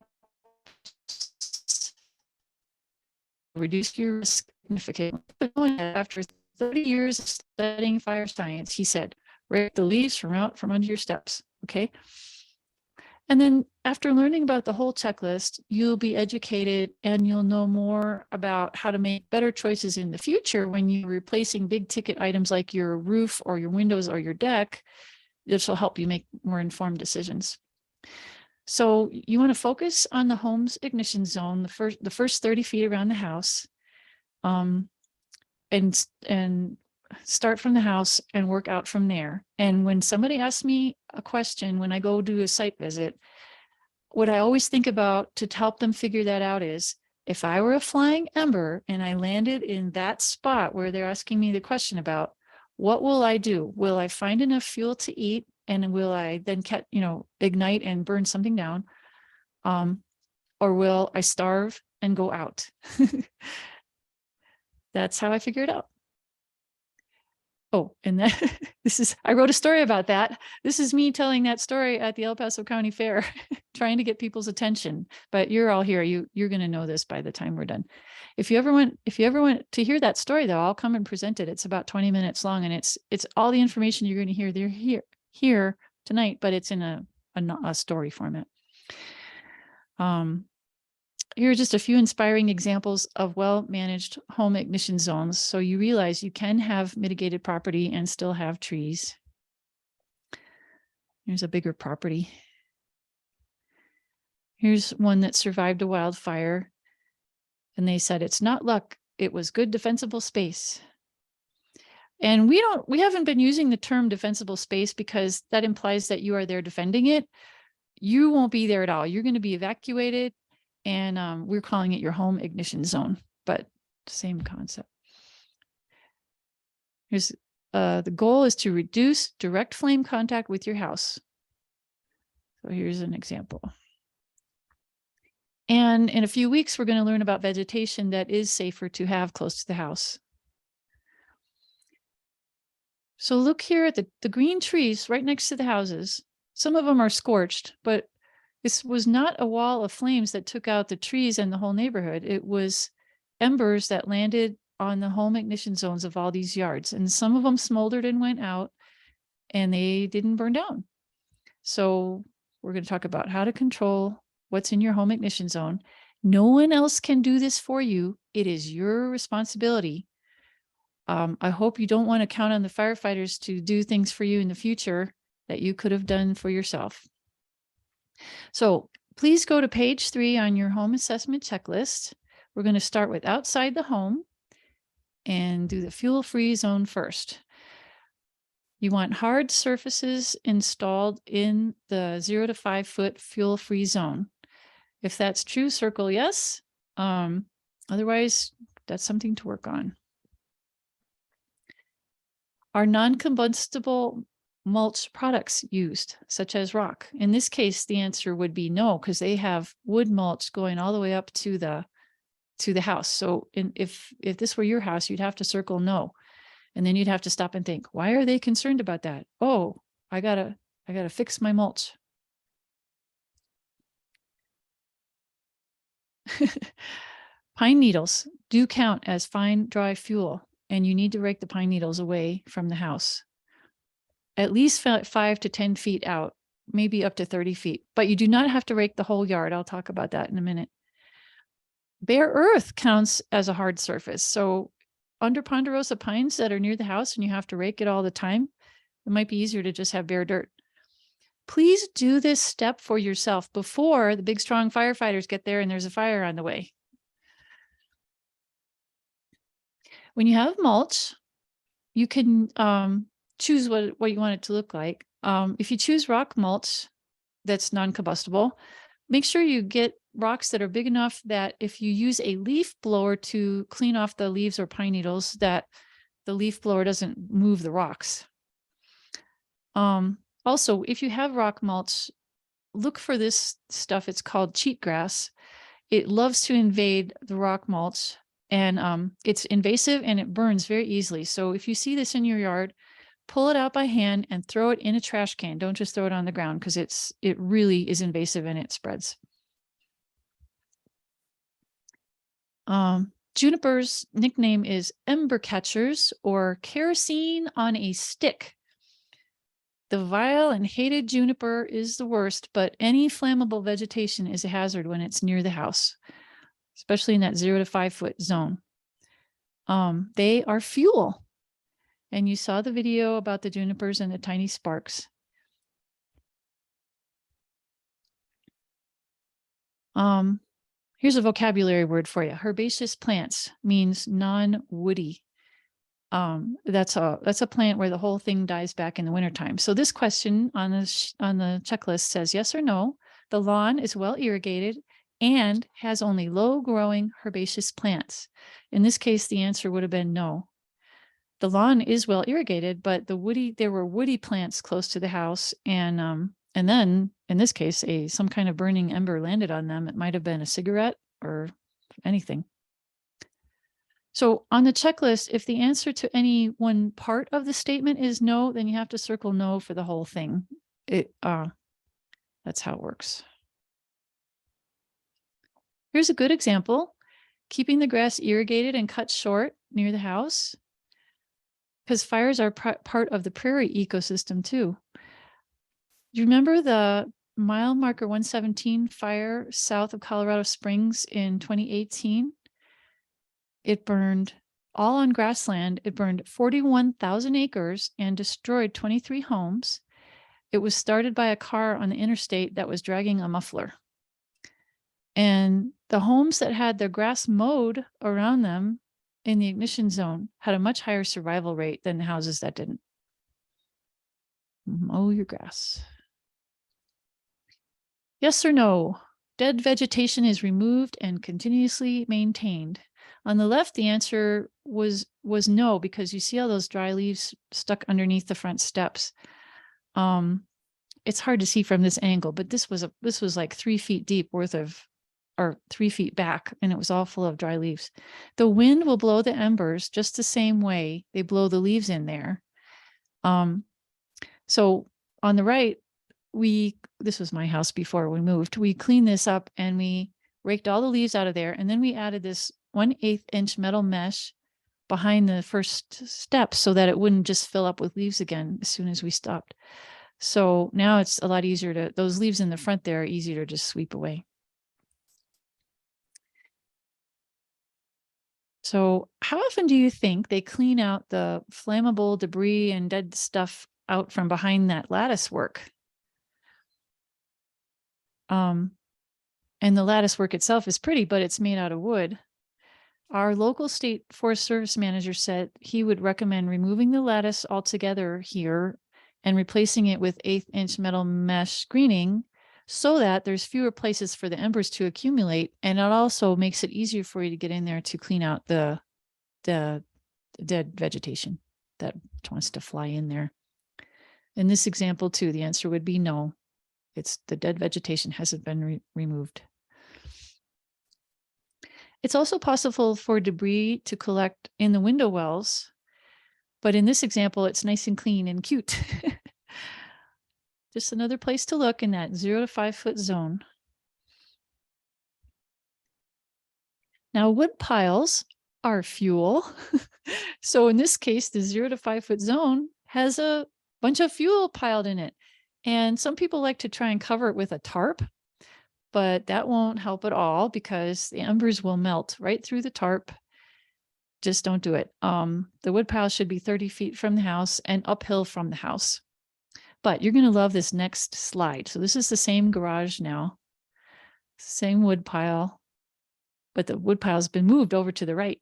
reduce your risk significantly. After 30 years of studying fire science, he said, rake the leaves from out from under your steps. Okay. And then after learning about the whole checklist, you'll be educated and you'll know more about how to make better choices in the future when you're replacing big ticket items like your roof or your windows or your deck. This will help you make more informed decisions. So you want to focus on the home's ignition zone, the first 30 feet around the house, and start from the house and work out from there. And when somebody asks me a question, when I go do a site visit, what I always think about to help them figure that out is, if I were a flying ember and I landed in that spot where they're asking me the question about, what will I do? Will I find enough fuel to eat? And will I then ignite and burn something down? Or will I starve and go out? That's how I figure it out. Oh, and I wrote a story about that. This is me telling that story at the El Paso County Fair, trying to get people's attention. But you're all here. You're going to know this by the time we're done. If you ever want to hear that story, though, I'll come and present it. It's about 20 minutes long, and it's all the information you're going to hear. They're here tonight, but it's in a story format. Here are just a few inspiring examples of well-managed home ignition zones. So you realize you can have mitigated property and still have trees. Here's a bigger property. Here's one that survived a wildfire. And they said, it's not luck, it was good defensible space. And we haven't been using the term defensible space because that implies that you are there defending it. You won't be there at all. You're going to be evacuated. And we're calling it your home ignition zone, but same concept. Here's the goal is to reduce direct flame contact with your house. So here's an example. And in a few weeks, we're going to learn about vegetation that is safer to have close to the house. So look here at the green trees right next to the houses. Some of them are scorched, but this was not a wall of flames that took out the trees and the whole neighborhood. It was embers that landed on the home ignition zones of all these yards. And some of them smoldered and went out and they didn't burn down. So we're going to talk about how to control what's in your home ignition zone. No one else can do this for you. It is your responsibility. I hope you don't want to count on the firefighters to do things for you in the future that you could have done for yourself. So please go to page 3 on your home assessment checklist. We're going to start with outside the home and do the fuel-free zone first. You want hard surfaces installed in the 0 to 5 foot fuel-free zone. If that's true, circle yes. Otherwise, that's something to work on. Are non-combustible mulch products used, such as rock? In this case, the answer would be no, because they have wood mulch going all the way up to the house. So if this were your house, you'd have to circle no. And then you'd have to stop and think, why are they concerned about that? Oh, I gotta fix my mulch. Pine needles do count as fine, dry fuel, and you need to rake the pine needles away from the house. At least 5 to 10 feet out, maybe up to 30 feet, but you do not have to rake the whole yard. I'll talk about that in a minute. Bare earth counts as a hard surface. So under ponderosa pines that are near the house and you have to rake it all the time, it might be easier to just have bare dirt. Please do this step for yourself before the big, strong firefighters get there and there's a fire on the way. When you have mulch, you can choose what you want it to look like. If you choose rock mulch that's non-combustible, make sure you get rocks that are big enough that if you use a leaf blower to clean off the leaves or pine needles, that the leaf blower doesn't move the rocks. Also, if you have rock mulch, look for this stuff. It's called cheatgrass. It loves to invade the rock mulch, and it's invasive and it burns very easily. So if you see this in your yard, pull it out by hand and throw it in a trash can. Don't just throw it on the ground because it really is invasive and it spreads. Juniper's nickname is ember catchers or kerosene on a stick. The vile and hated juniper is the worst, but any flammable vegetation is a hazard when it's near the house, especially in that 0 to 5 foot zone. They are fuel. And you saw the video about the junipers and the tiny sparks. Here's a vocabulary word for you. Herbaceous plants means non-woody. That's a plant where the whole thing dies back in the wintertime. So this question on the checklist says yes or no. The lawn is well irrigated and has only low growing herbaceous plants. In this case, the answer would have been no. The lawn is well irrigated, but there were woody plants close to the house, and then in this case, some kind of burning ember landed on them. It might have been a cigarette or anything. So on the checklist, if the answer to any one part of the statement is no, then you have to circle no for the whole thing. That's how it works. Here's a good example. Keeping the grass irrigated and cut short near the house, because fires are part of the prairie ecosystem too. Do you remember the mile marker 117 fire south of Colorado Springs in 2018? It burned all on grassland. It burned 41,000 acres and destroyed 23 homes. It was started by a car on the interstate that was dragging a muffler. And the homes that had their grass mowed around them in the ignition zone had a much higher survival rate than the houses that didn't. Mow your grass. Yes or no? Dead vegetation is removed and continuously maintained. On the left, the answer was no, because you see all those dry leaves stuck underneath the front steps. it's hard to see from this angle, but this was like 3 feet deep worth of, or 3 feet back, and it was all full of dry leaves. The wind will blow the embers just the same way they blow the leaves in there. So on the right, this was my house before we moved. We cleaned this up and we raked all the leaves out of there. And then we added this 1/8 inch metal mesh behind the first step so that it wouldn't just fill up with leaves again as soon as we stopped. So now it's a lot easier to, those leaves in the front there are easier to just sweep away. So how often do you think they clean out the flammable debris and dead stuff out from behind that lattice work? And the lattice work itself is pretty, but it's made out of wood. Our local state forest service manager said he would recommend removing the lattice altogether here and replacing it with 1/8 inch metal mesh screening so that there's fewer places for the embers to accumulate. And it also makes it easier for you to get in there to clean out the dead vegetation that wants to fly in there. In this example too, the answer would be no. It's the dead vegetation hasn't been removed. It's also possible for debris to collect in the window wells, but in this example, it's nice and clean and cute. Just another place to look in that 0 to 5 foot zone. Now, wood piles are fuel. So in this case, the 0 to 5 foot zone has a bunch of fuel piled in it. And some people like to try and cover it with a tarp, but that won't help at all because the embers will melt right through the tarp. Just don't do it. The wood pile should be 30 feet from the house and uphill from the house. But you're going to love this next slide. So this is the same garage now, same wood pile, but the wood pile has been moved over to the right.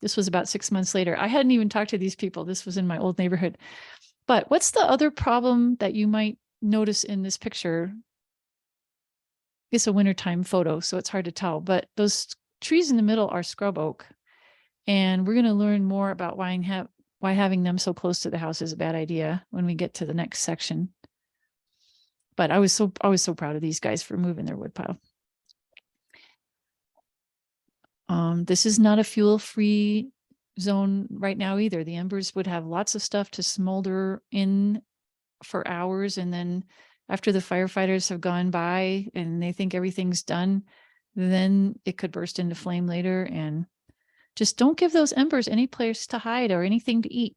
This was about 6 months later. I hadn't even talked to these people. This was in my old neighborhood. But what's the other problem that you might notice in this picture? It's a wintertime photo, so it's hard to tell, but those trees in the middle are scrub oak. And we're going to learn more about why having them so close to the house is a bad idea when we get to the next section. But I was so proud of these guys for moving their wood pile. This is not a fuel-free zone right now either. The embers would have lots of stuff to smolder in for hours, and then after the firefighters have gone by and they think everything's done, then it could burst into flame later. And just don't give those embers any place to hide or anything to eat.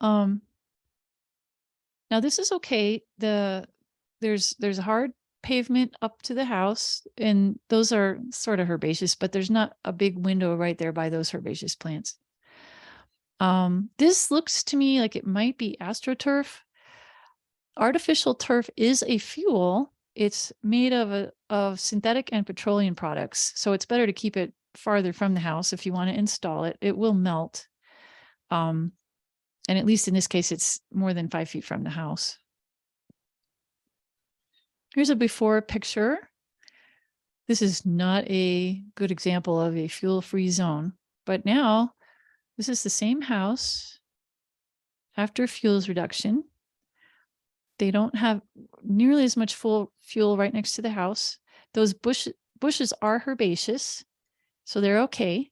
Now this is okay. There's a hard pavement up to the house, and those are sort of herbaceous, but there's not a big window right there by those herbaceous plants. This looks to me like it might be astroturf. Artificial turf is a fuel. It's made of synthetic and petroleum products, so it's better to keep it farther from the house if you want to install it. It will melt. And at least in this case, it's more than 5 feet from the house. Here's a before picture. This is not a good example of a fuel-free zone, but now this is the same house after fuels reduction. They don't have nearly as much fuel right next to the house. Those bushes are herbaceous, so they're okay.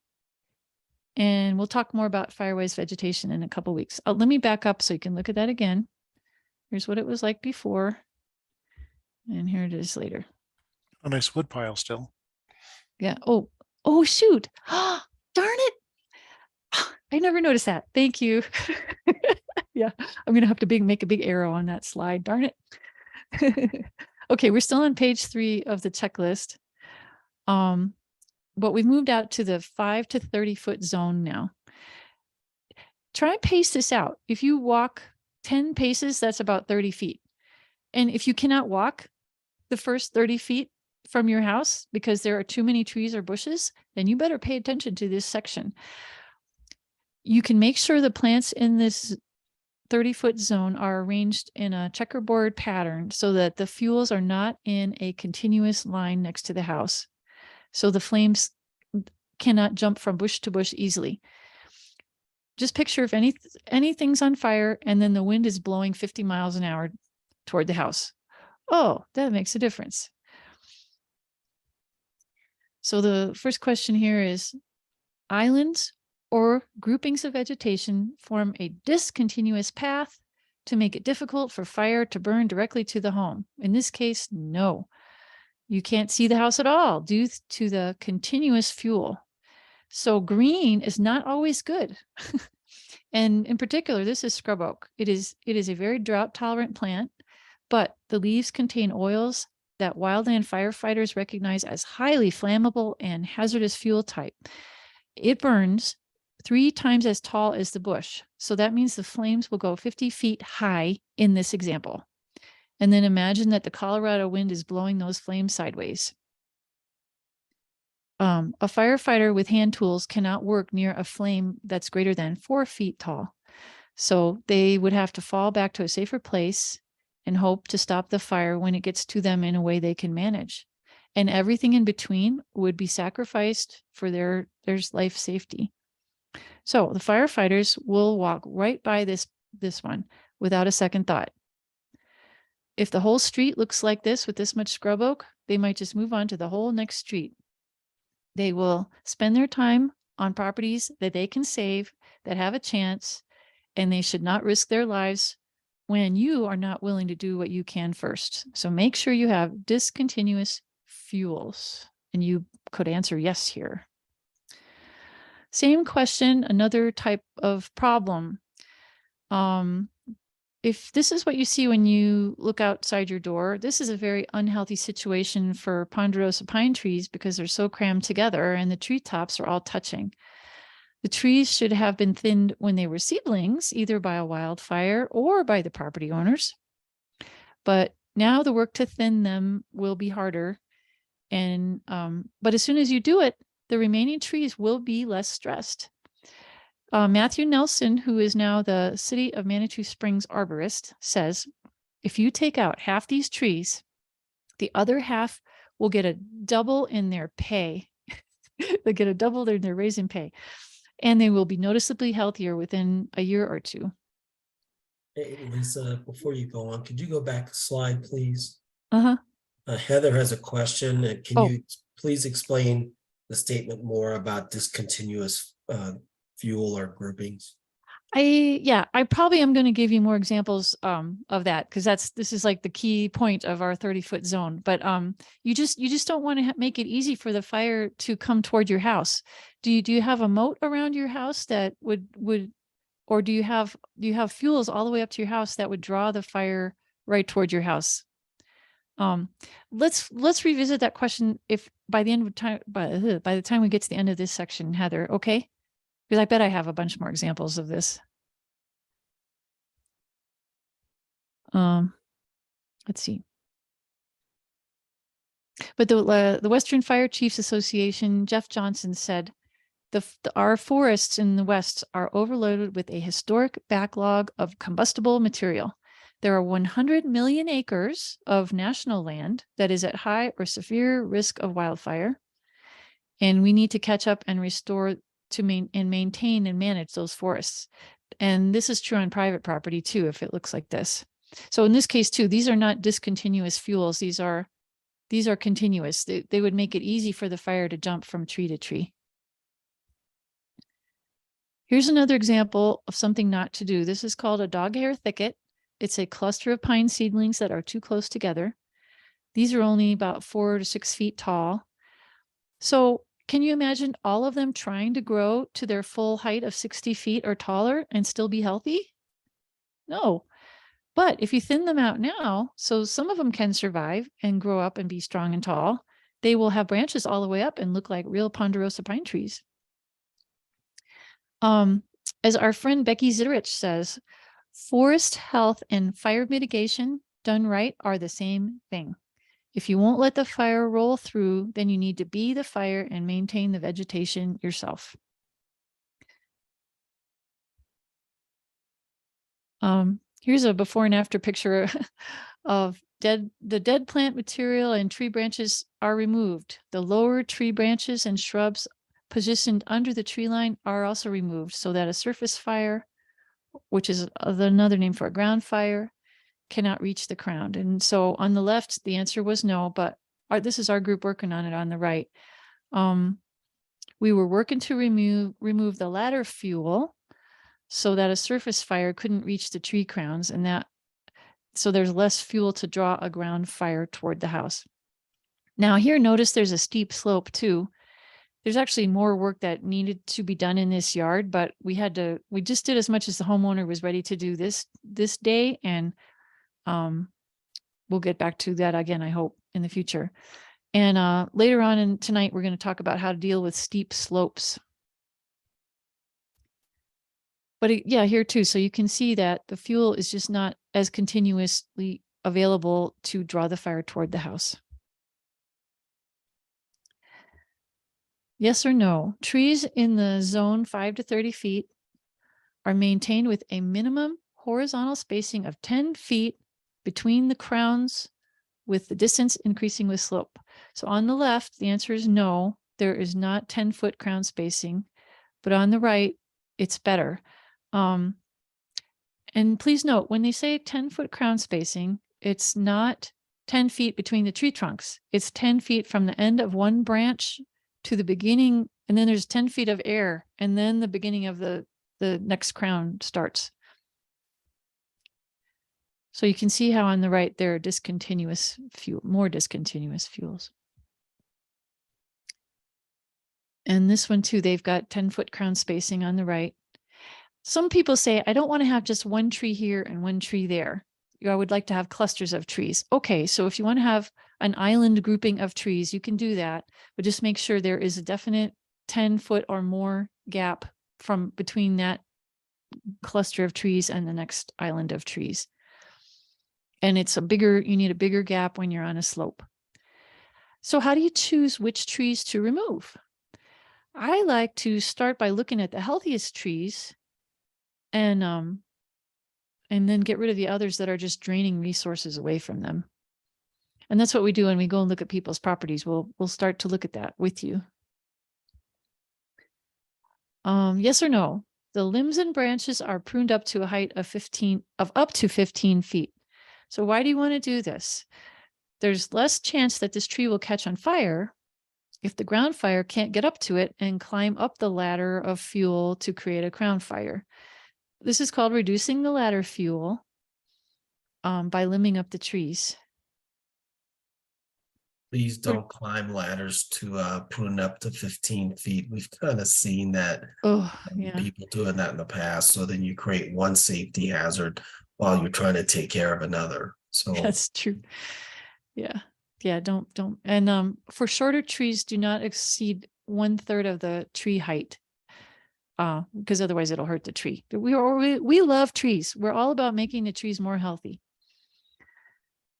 And we'll talk more about firewise vegetation in a couple weeks. Let me back up so you can look at that again. Here's what it was like before. And here it is later. A nice wood pile still. Yeah. Oh, shoot. Darn it. I never noticed that. Thank you. Yeah. I'm going to have to make a big arrow on that slide. Darn it. Okay. We're still on page 3 of the checklist. But we've moved out to the 5 to 30 foot zone now. Try and pace this out. If you walk 10 paces, that's about 30 feet. And if you cannot walk the first 30 feet from your house because there are too many trees or bushes, then you better pay attention to this section. You can make sure the plants in this 30-foot zone are arranged in a checkerboard pattern so that the fuels are not in a continuous line next to the house. So the flames cannot jump from bush to bush easily. just picture if anything's on fire and then the wind is blowing 50 miles an hour toward the house. Oh, that makes a difference. So the first question here is, islands or groupings of vegetation form a discontinuous path to make it difficult for fire to burn directly to the home. In this case, no. You can't see the house at all due to the continuous fuel. So green is not always good. And in particular, this is scrub oak. It is a very drought tolerant plant, but the leaves contain oils that wildland firefighters recognize as highly flammable and hazardous fuel type. It burns 3 times as tall as the bush. So that means the flames will go 50 feet high in this example. And then imagine that the Colorado wind is blowing those flames sideways. A firefighter with hand tools cannot work near a flame that's greater than 4 feet tall. So they would have to fall back to a safer place and hope to stop the fire when it gets to them in a way they can manage. And everything in between would be sacrificed for their life safety. So the firefighters will walk right by this one without a second thought. If the whole street looks like this with this much scrub oak, they might just move on to the whole next street. They will spend their time on properties that they can save, that have a chance, and they should not risk their lives when you are not willing to do what you can first. So make sure you have discontinuous fuels. And you could answer yes here. Same question, another type of problem. If this is what you see when you look outside your door, this is a very unhealthy situation for ponderosa pine trees because they're so crammed together and the treetops are all touching. The trees should have been thinned when they were seedlings, either by a wildfire or by the property owners. But now the work to thin them will be harder. And but as soon as you do it, the remaining trees will be less stressed. Matthew Nelson, who is now the City of Manitou Springs arborist, says, if you take out half these trees, the other half will get a double in their pay. They'll get a double in their raise in pay. And they will be noticeably healthier within a year or two. Hey, Lisa, before you go on, could you go back a slide, please? Uh-huh. Heather has a question. Can Oh. you please explain the statement more about discontinuous fuel or groupings? I probably am going to give you more examples of that because this is like the key point of our 30-foot zone. But you just don't want to make it easy for the fire to come toward your house. Do you have a moat around your house that would or do you have fuels all the way up to your house that would draw the fire right toward your house? Let's revisit that question if by the end of time by the time we get to the end of this section, Heather. Okay. Because I bet I have a bunch more examples of this. Let's see. But the Western Fire Chiefs Association, Jeff Johnson said, our forests in the West are overloaded with a historic backlog of combustible material. There are 100 million acres of national land that is at high or severe risk of wildfire. And we need to catch up and restore maintain and manage those forests. And this is true on private property too, if it looks like this. So in this case too, these are not discontinuous fuels. These are continuous. They would make it easy for the fire to jump from tree to tree. Here's another example of something not to do. This is called a doghair thicket. It's a cluster of pine seedlings that are too close together. These are only about 4 to 6 feet tall. So can you imagine all of them trying to grow to their full height of 60 feet or taller and still be healthy? No. But if you thin them out now, so some of them can survive and grow up and be strong and tall, they will have branches all the way up and look like real ponderosa pine trees. As our friend Becky Zitterich says, forest health and fire mitigation done right are the same thing. If you won't let the fire roll through, then you need to be the fire and maintain the vegetation yourself. Here's a before and after picture of the dead plant material and tree branches are removed. The lower tree branches and shrubs positioned under the tree line are also removed so that a surface fire, which is another name for a ground fire, cannot reach the ground. And so on the left, the answer was no, but this is our group working on it on the right. We were working to remove the ladder fuel so that a surface fire couldn't reach the tree crowns, and so there's less fuel to draw a ground fire toward the house. Now here, notice there's a steep slope too. There's actually more work that needed to be done in this yard, but we just did as much as the homeowner was ready to do this day. And we'll get back to that again, I hope, in the future. And later on tonight, we're going to talk about how to deal with steep slopes. But yeah, here too. So you can see that the fuel is just not as continuously available to draw the fire toward the house. Yes or no? Trees in the zone 5 to 30 feet are maintained with a minimum horizontal spacing of 10 feet between the crowns, with the distance increasing with slope. So on the left, the answer is no, there is not 10-foot crown spacing, but on the right, it's better. And please note, when they say 10-foot crown spacing, it's not 10 feet between the tree trunks. It's 10 feet from the end of one branch to the beginning, and then there's 10 feet of air, and then the beginning of the next crown starts. So you can see how on the right there are discontinuous fuel, more discontinuous fuels. And this one too, they've got 10-foot crown spacing on the right. Some people say, I don't want to have just one tree here and one tree there. I would like to have clusters of trees. Okay, so if you want to have an island grouping of trees, you can do that, but just make sure there is a definite 10-foot or more gap from between that cluster of trees and the next island of trees. And you need a bigger gap when you're on a slope. So how do you choose which trees to remove? I like to start by looking at the healthiest trees and then get rid of the others that are just draining resources away from them. And that's what we do when we go and look at people's properties. We'll start to look at that with you. Yes or no? The limbs and branches are pruned up to a height of up to 15 feet. So why do you want to do this? There's less chance that this tree will catch on fire if the ground fire can't get up to it and climb up the ladder of fuel to create a crown fire. This is called reducing the ladder fuel by limbing up the trees. Please don't climb ladders to prune up to 15 feet. We've kind of seen that. Oh, yeah. People doing that in the past. So then you create one safety hazard while you're trying to take care of another. So That's true. Yeah. Yeah. Don't. And for shorter trees, do not exceed 1/3 of the tree height. Because otherwise it'll hurt the tree. We love trees. We're all about making the trees more healthy.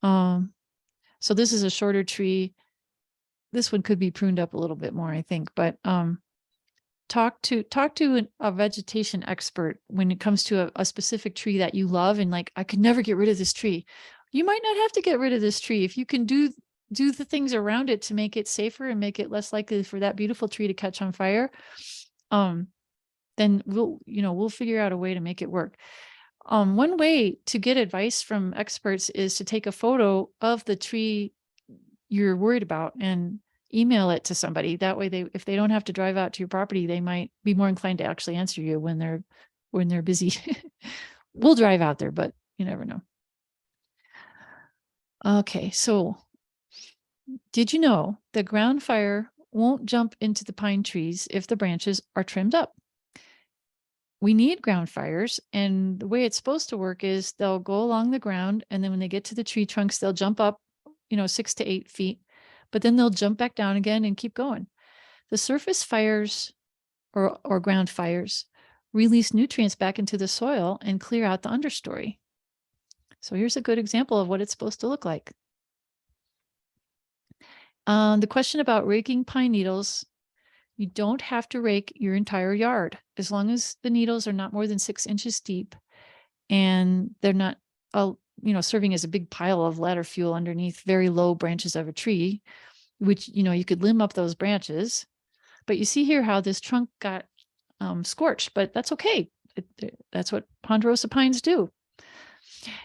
So this is a shorter tree. This one could be pruned up a little bit more, I think, but talk to a vegetation expert when it comes to a specific tree that you love and like, I could never get rid of this tree. You might not have to get rid of this tree if you can do the things around it to make it safer and make it less likely for that beautiful tree to catch on fire. Then we'll figure out a way to make it work. One way to get advice from experts is to take a photo of the tree you're worried about and email it to somebody. That way, if they don't have to drive out to your property, they might be more inclined to actually answer you when they're busy. We'll drive out there, but you never know. Okay, so did you know that ground fire won't jump into the pine trees if the branches are trimmed up? We need ground fires, and the way it's supposed to work is they'll go along the ground, and then when they get to the tree trunks, they'll jump up, 6 to 8 feet, but then they'll jump back down again and keep going. The surface fires or ground fires release nutrients back into the soil and clear out the understory. So here's a good example of what it's supposed to look like. The question about raking pine needles. You don't have to rake your entire yard as long as the needles are not more than 6 inches deep and they're not, serving as a big pile of ladder fuel underneath very low branches of a tree, which, you could limb up those branches, But you see here how this trunk got scorched, but that's okay. That's what ponderosa pines do.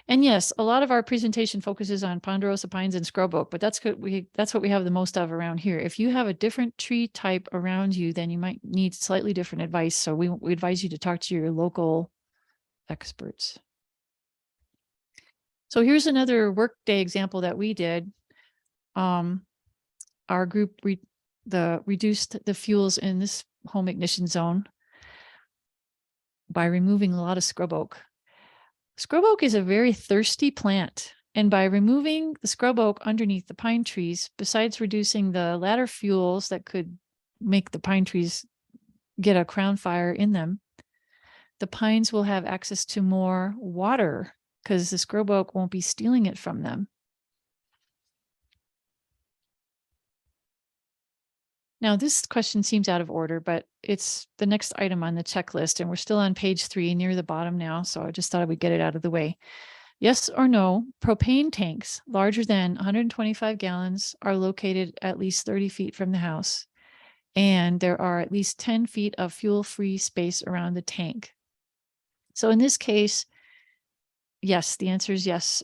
And yes, a lot of our presentation focuses on ponderosa pines and scrub oak, but that's good. That's what we have the most of around here. If you have a different tree type around you, then you might need slightly different advice. So we advise you to talk to your local experts. So here's another workday example that we did. Our group reduced the fuels in this home ignition zone by removing a lot of scrub oak. Scrub oak is a very thirsty plant. And by removing the scrub oak underneath the pine trees, besides reducing the ladder fuels that could make the pine trees get a crown fire in them, the pines will have access to more water because the scrub oak won't be stealing it from them. Now, this question seems out of order, but it's the next item on the checklist, and we're still on page 3 near the bottom now, so I just thought I would get it out of the way. Yes or no, propane tanks larger than 125 gallons are located at least 30 feet from the house, and there are at least 10 feet of fuel-free space around the tank. So in this case, yes, the answer is yes.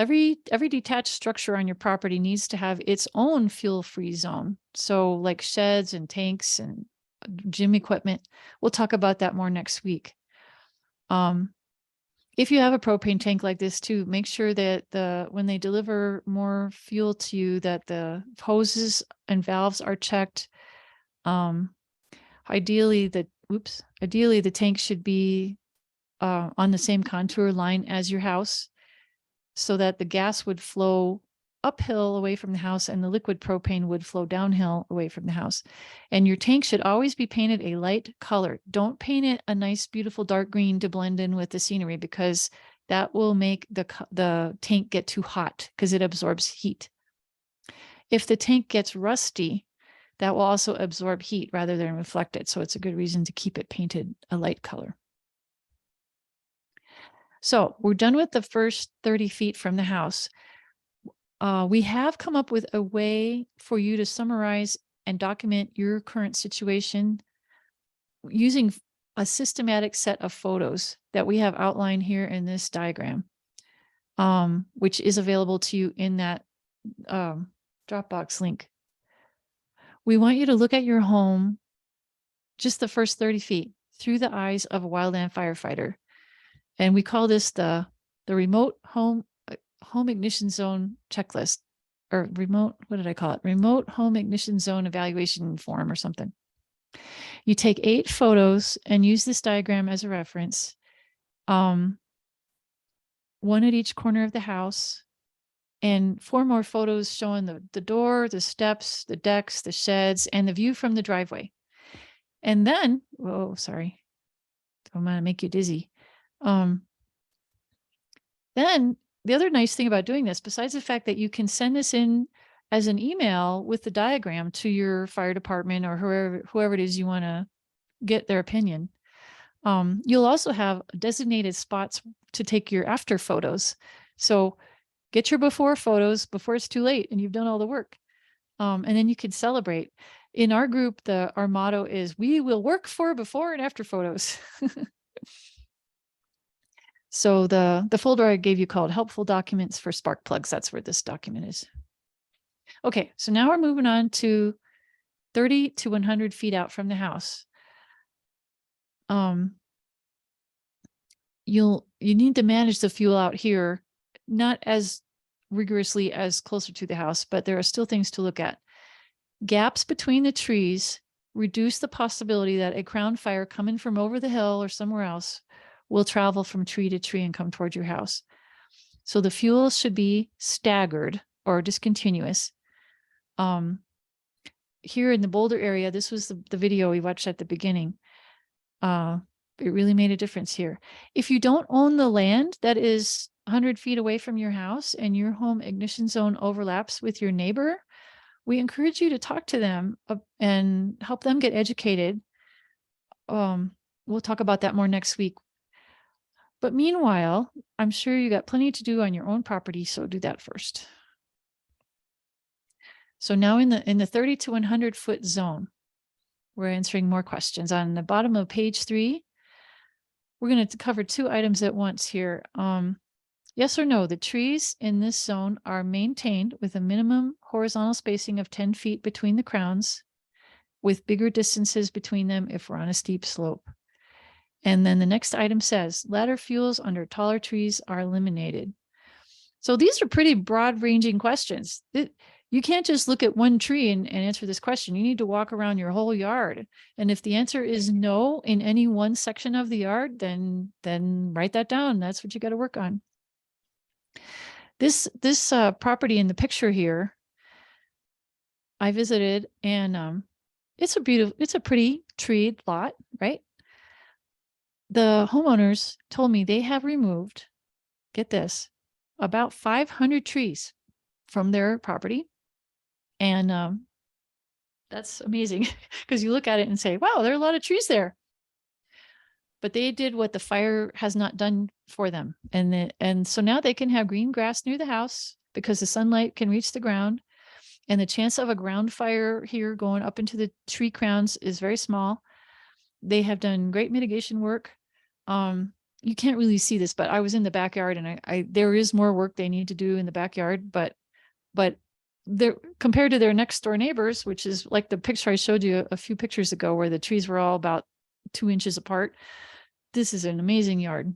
Every detached structure on your property needs to have its own fuel-free zone. So like sheds and tanks and gym equipment. We'll talk about that more next week. If you have a propane tank like this too, make sure that when they deliver more fuel to you, that the hoses and valves are checked. Ideally the tank should be on the same contour line as your house, so that the gas would flow uphill away from the house and the liquid propane would flow downhill away from the house. And your tank should always be painted a light color. Don't paint it a nice, beautiful dark green to blend in with the scenery, because that will make the tank get too hot because it absorbs heat. If the tank gets rusty, that will also absorb heat rather than reflect it. So it's a good reason to keep it painted a light color. So we're done with the first 30 feet from the house. We have come up with a way for you to summarize and document your current situation using a systematic set of photos that we have outlined here in this diagram, which is available to you in that Dropbox link. We want you to look at your home, just the first 30 feet, through the eyes of a wildland firefighter. And we call this the remote home ignition zone checklist, or what did I call it? Remote home ignition zone evaluation form or something. You take 8 photos and use this diagram as a reference. One at each corner of the house, and 4 more photos showing the door, the steps, the decks, the sheds, and the view from the driveway. And then, whoa, sorry, I'm gonna make you dizzy. Then the other nice thing about doing this, besides the fact that you can send this in as an email with the diagram to your fire department or whoever it is you want to get their opinion, you'll also have designated spots to take your after photos. So get your before photos before it's too late and you've done all the work. And then you can celebrate. In our group, our motto is, we will work for before and after photos. So the folder I gave you called Helpful Documents for Spark Plugs, that's where this document is. Okay, so now we're moving on to 30 to 100 feet out from the house. You need to manage the fuel out here, not as rigorously as closer to the house, but there are still things to look at. Gaps between the trees reduce the possibility that a crown fire coming from over the hill or somewhere else will travel from tree to tree and come toward your house. So the fuel should be staggered or discontinuous. Here in the Boulder area, this was the video we watched at the beginning. It really made a difference here. If you don't own the land that is 100 feet away from your house and your home ignition zone overlaps with your neighbor, we encourage you to talk to them and help them get educated. We'll talk about that more next week. But meanwhile, I'm sure you got plenty to do on your own property, so do that first. So now in the 30 to 100 foot zone, we're answering more questions. On the bottom of page 3, we're going to cover 2 items at once here. Yes or no, the trees in this zone are maintained with a minimum horizontal spacing of 10 feet between the crowns, with bigger distances between them if we're on a steep slope. And then the next item says, ladder fuels under taller trees are eliminated. So these are pretty broad ranging questions. You can't just look at one tree and answer this question. You need to walk around your whole yard. And if the answer is no in any one section of the yard, then write that down. That's what you got to work on. This property in the picture here, I visited, and it's a pretty treed lot, right? The homeowners told me they have removed, get this, about 500 trees from their property. And that's amazing because you look at it and say, wow, there are a lot of trees there. But they did what the fire has not done for them. And so now they can have green grass near the house because the sunlight can reach the ground. And the chance of a ground fire here going up into the tree crowns is very small. They have done great mitigation work. You can't really see this, but I was in the backyard, and there is more work they need to do in the backyard, but they're compared to their next door neighbors, which is like the picture I showed you a few pictures ago where the trees were all about 2 inches apart. This is an amazing yard.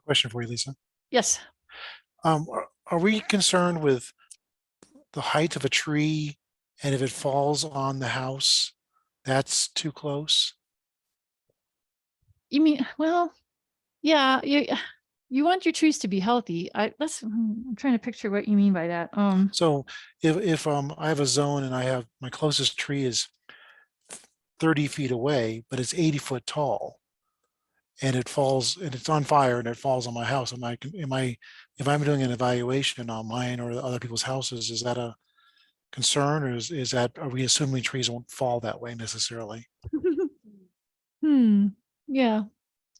Question for you, Lisa. Yes. Are we concerned with the height of a tree, and if it falls on the house, that's too close? You mean, well, yeah, you want your trees to be healthy. I'm trying to picture what you mean by that. So if I have a zone and I have my closest tree is 30 feet away, but it's 80 foot tall, and it falls and it's on fire and it falls on my house, if I'm doing an evaluation on mine or other people's houses, is that a concern, or is that, are we assuming trees won't fall that way necessarily? Yeah.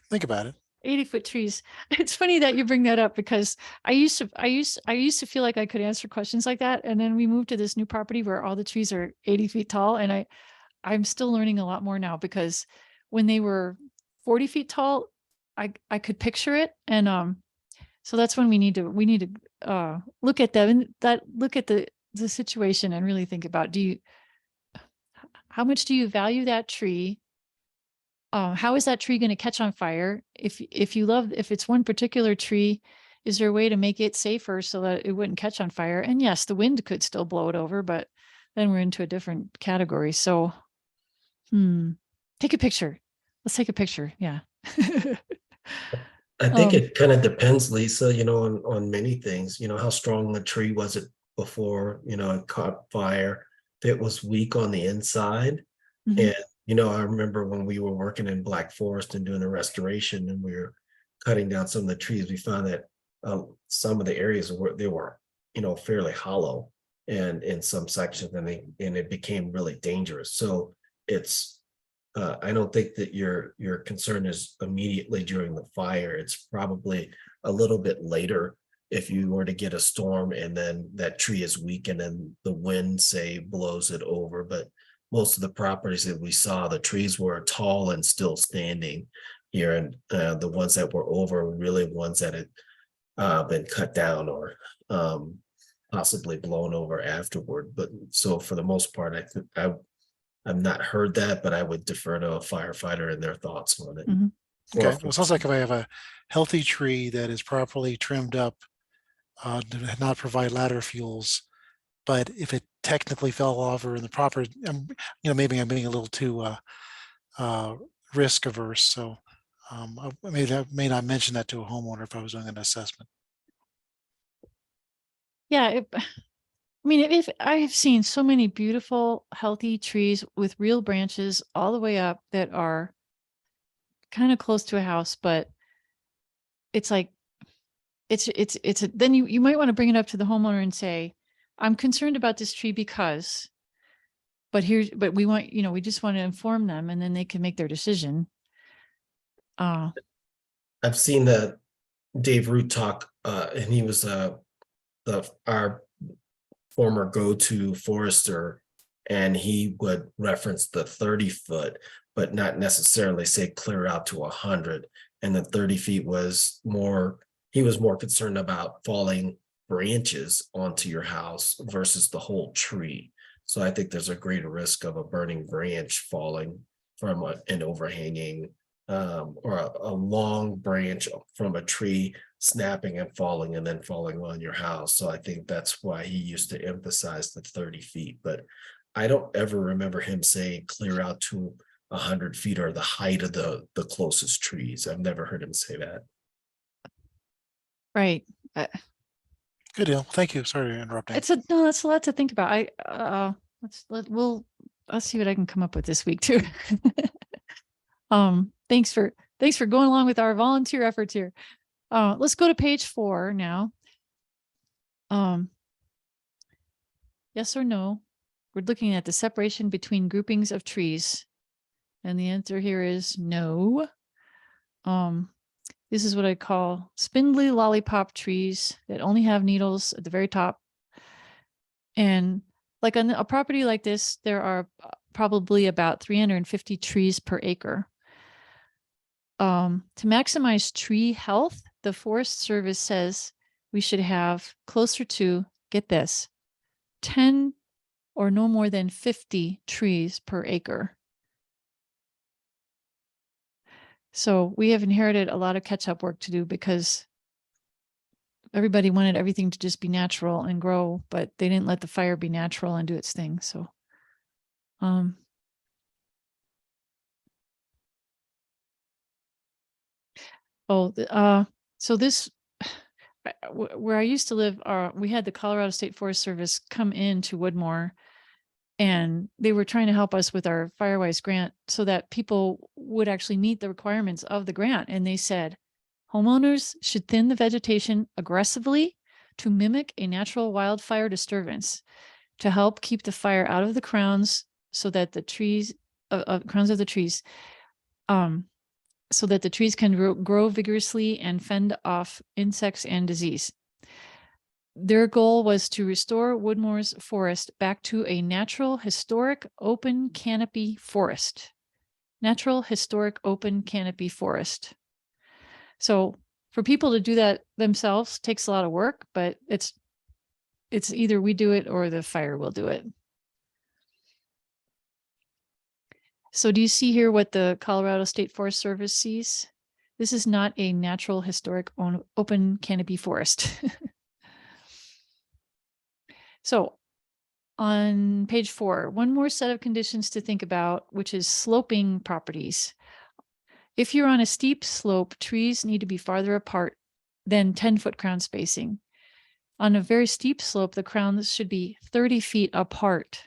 Think about it. 80-foot trees. It's funny that you bring that up because I used to feel like I could answer questions like that. And then we moved to this new property where all the trees are 80 feet tall. And I'm still learning a lot more now, because when they were 40 feet tall, I could picture it. And so that's when we need to look at them and look at the situation and really think about, how much do you value that tree? How is that tree going to catch on fire? If it's one particular tree, is there a way to make it safer so that it wouldn't catch on fire? And yes, the wind could still blow it over, but then we're into a different category. So, take a picture. Let's take a picture. Yeah. I think it kind of depends, Lisa, on many things, how strong the tree was it before, it caught fire. If it was weak on the inside. Mhm. And, I remember when we were working in Black Forest and doing the restoration and we were cutting down some of the trees, we found that some of the areas they were, fairly hollow and in some sections, and it became really dangerous. So it's, I don't think that your concern is immediately during the fire. It's probably a little bit later if you were to get a storm and then that tree is weak and then the wind, say, blows it over. But most of the properties that we saw, the trees were tall and still standing here, and the ones that were over really ones that had been cut down or possibly blown over afterward. But so for the most part, I've not heard that, but I would defer to a firefighter and their thoughts on it. Mhm. Okay, well, it sounds like if I have a healthy tree that is properly trimmed up to not provide ladder fuels, but if it technically fell off or in the proper, maybe I'm being a little too risk averse. So I may not mention that to a homeowner if I was doing an assessment. Yeah. If I've seen so many beautiful, healthy trees with real branches all the way up that are kind of close to a house, but it's like, then you might want to bring it up to the homeowner and say, I'm concerned about this tree because, but we just want to inform them, and then they can make their decision. I've seen that Dave Root talk, and he was our former go-to forester, and he would reference the 30-foot, but not necessarily say clear out to 100. And the 30 feet was more, he was more concerned about falling branches onto your house versus the whole tree. So I think there's a greater risk of a burning branch falling from an overhanging or a long branch from a tree snapping and falling and then falling on your house. So I think that's why he used to emphasize the 30 feet. But I don't ever remember him saying clear out to 100 feet or the height of the closest trees. I've never heard him say that. Right. Good deal. Thank you. Sorry to interrupt. That's a lot to think about. I'll see what I can come up with this week too. Thanks for going along with our volunteer efforts here. Let's go to page 4 now. Yes or no? We're looking at the separation between groupings of trees. And the answer here is no. This is what I call spindly lollipop trees that only have needles at the very top. And like on a property like this, there are probably about 350 trees per acre. To maximize tree health, the Forest Service says we should have closer to, get this, 10 or no more than 50 trees per acre. So we have inherited a lot of catch-up work to do because everybody wanted everything to just be natural and grow, but they didn't let the fire be natural and do its thing. So, so this, where I used to live, we had the Colorado State Forest Service come in to Woodmore, and they were trying to help us with our Firewise grant so that people would actually meet the requirements of the grant. And they said, homeowners should thin the vegetation aggressively to mimic a natural wildfire disturbance to help keep the fire out of the crowns so that the trees, crowns of the trees, so that the trees can grow vigorously and fend off insects and disease. Their goal was to restore Woodmore's forest back to a natural, historic, open canopy forest. Natural, historic, open canopy forest. So for people to do that themselves takes a lot of work, but it's either we do it or the fire will do it. So do you see here what the Colorado State Forest Service sees? This is not a natural, historic, open canopy forest. So on page 4, one more set of conditions to think about, which is sloping properties. If you're on a steep slope, trees need to be farther apart than 10-foot crown spacing. On a very steep slope, the crowns should be 30 feet apart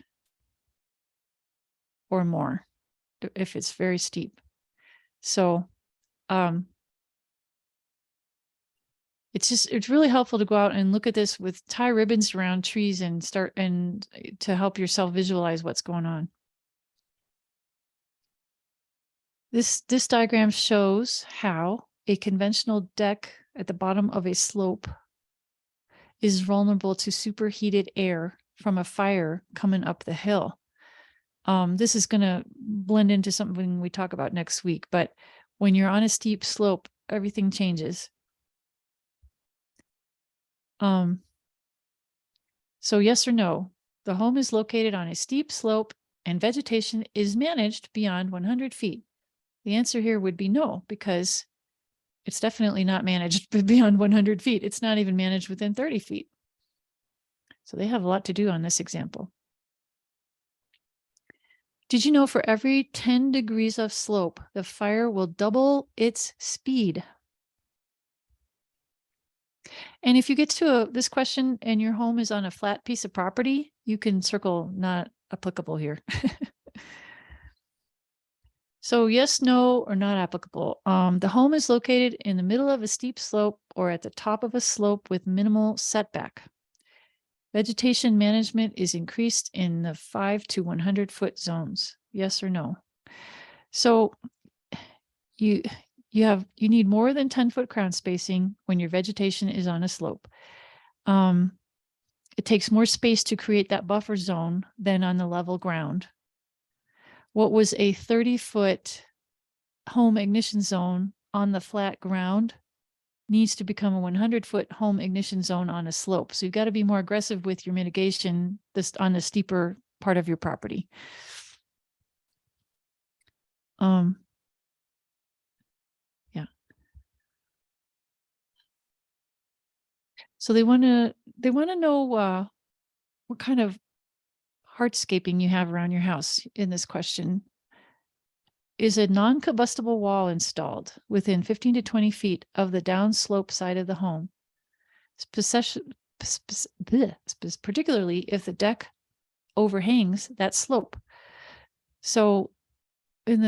or more if it's very steep. So it's really helpful to go out and look at this with tie ribbons around trees and to help yourself visualize what's going on. This diagram shows how a conventional deck at the bottom of a slope is vulnerable to superheated air from a fire coming up the hill. This is going to blend into something we talk about next week, but when you're on a steep slope, everything changes. So yes or no, the home is located on a steep slope and vegetation is managed beyond 100 feet. The answer here would be no, because it's definitely not managed beyond 100 feet. It's not even managed within 30 feet. So they have a lot to do on this example. Did you know for every 10 degrees of slope, the fire will double its speed? And if you get to this question and your home is on a flat piece of property, you can circle not applicable here. So yes, no, or not applicable. The home is located in the middle of a steep slope or at the top of a slope with minimal setback. Vegetation management is increased in the 5 to 100 foot zones. Yes or no? So you need more than 10-foot crown spacing when your vegetation is on a slope. It takes more space to create that buffer zone than on the level ground. What was a 30-foot home ignition zone on the flat ground needs to become a 100-foot home ignition zone on a slope. So you've got to be more aggressive with your mitigation on the steeper part of your property. Yeah. So they want to know what kind of hardscaping you have around your house in this question. Is a non-combustible wall installed within 15 to 20 feet of the downslope side of the home, particularly if the deck overhangs that slope? So in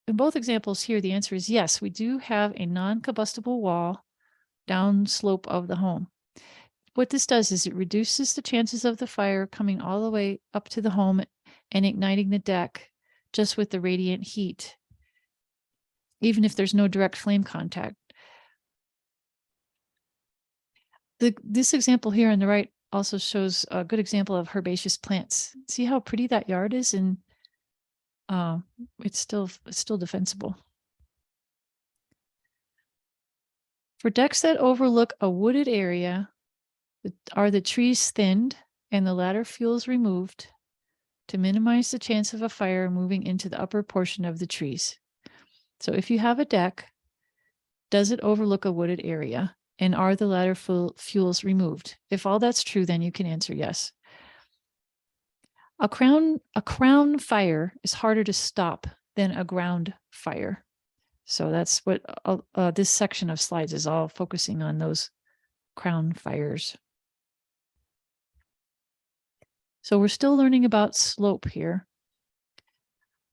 both examples here, the answer is yes, we do have a non-combustible wall downslope of the home. What this does is it reduces the chances of the fire coming all the way up to the home and igniting the deck just with the radiant heat, even if there's no direct flame contact. This example here on the right also shows a good example of herbaceous plants. See how pretty that yard is, and it's still defensible. For decks that overlook a wooded area, are the trees thinned and the ladder fuels removed to minimize the chance of a fire moving into the upper portion of the trees? So if you have a deck, does it overlook a wooded area? And are the ladder fuels removed? If all that's true, then you can answer yes. A crown fire is harder to stop than a ground fire. So that's what this section of slides is all focusing on, those crown fires. So we're still learning about slope here.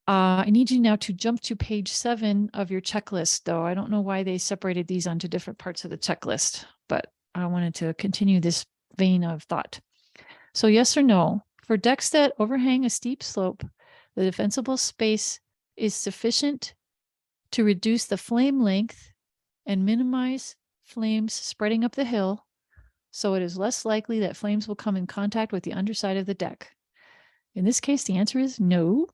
I need you now to jump to page 7 of your checklist, though. I don't know why they separated these onto different parts of the checklist, but I wanted to continue this vein of thought. So yes or no, for decks that overhang a steep slope, the defensible space is sufficient to reduce the flame length and minimize flames spreading up the hill, so it is less likely that flames will come in contact with the underside of the deck. In this case, the answer is no.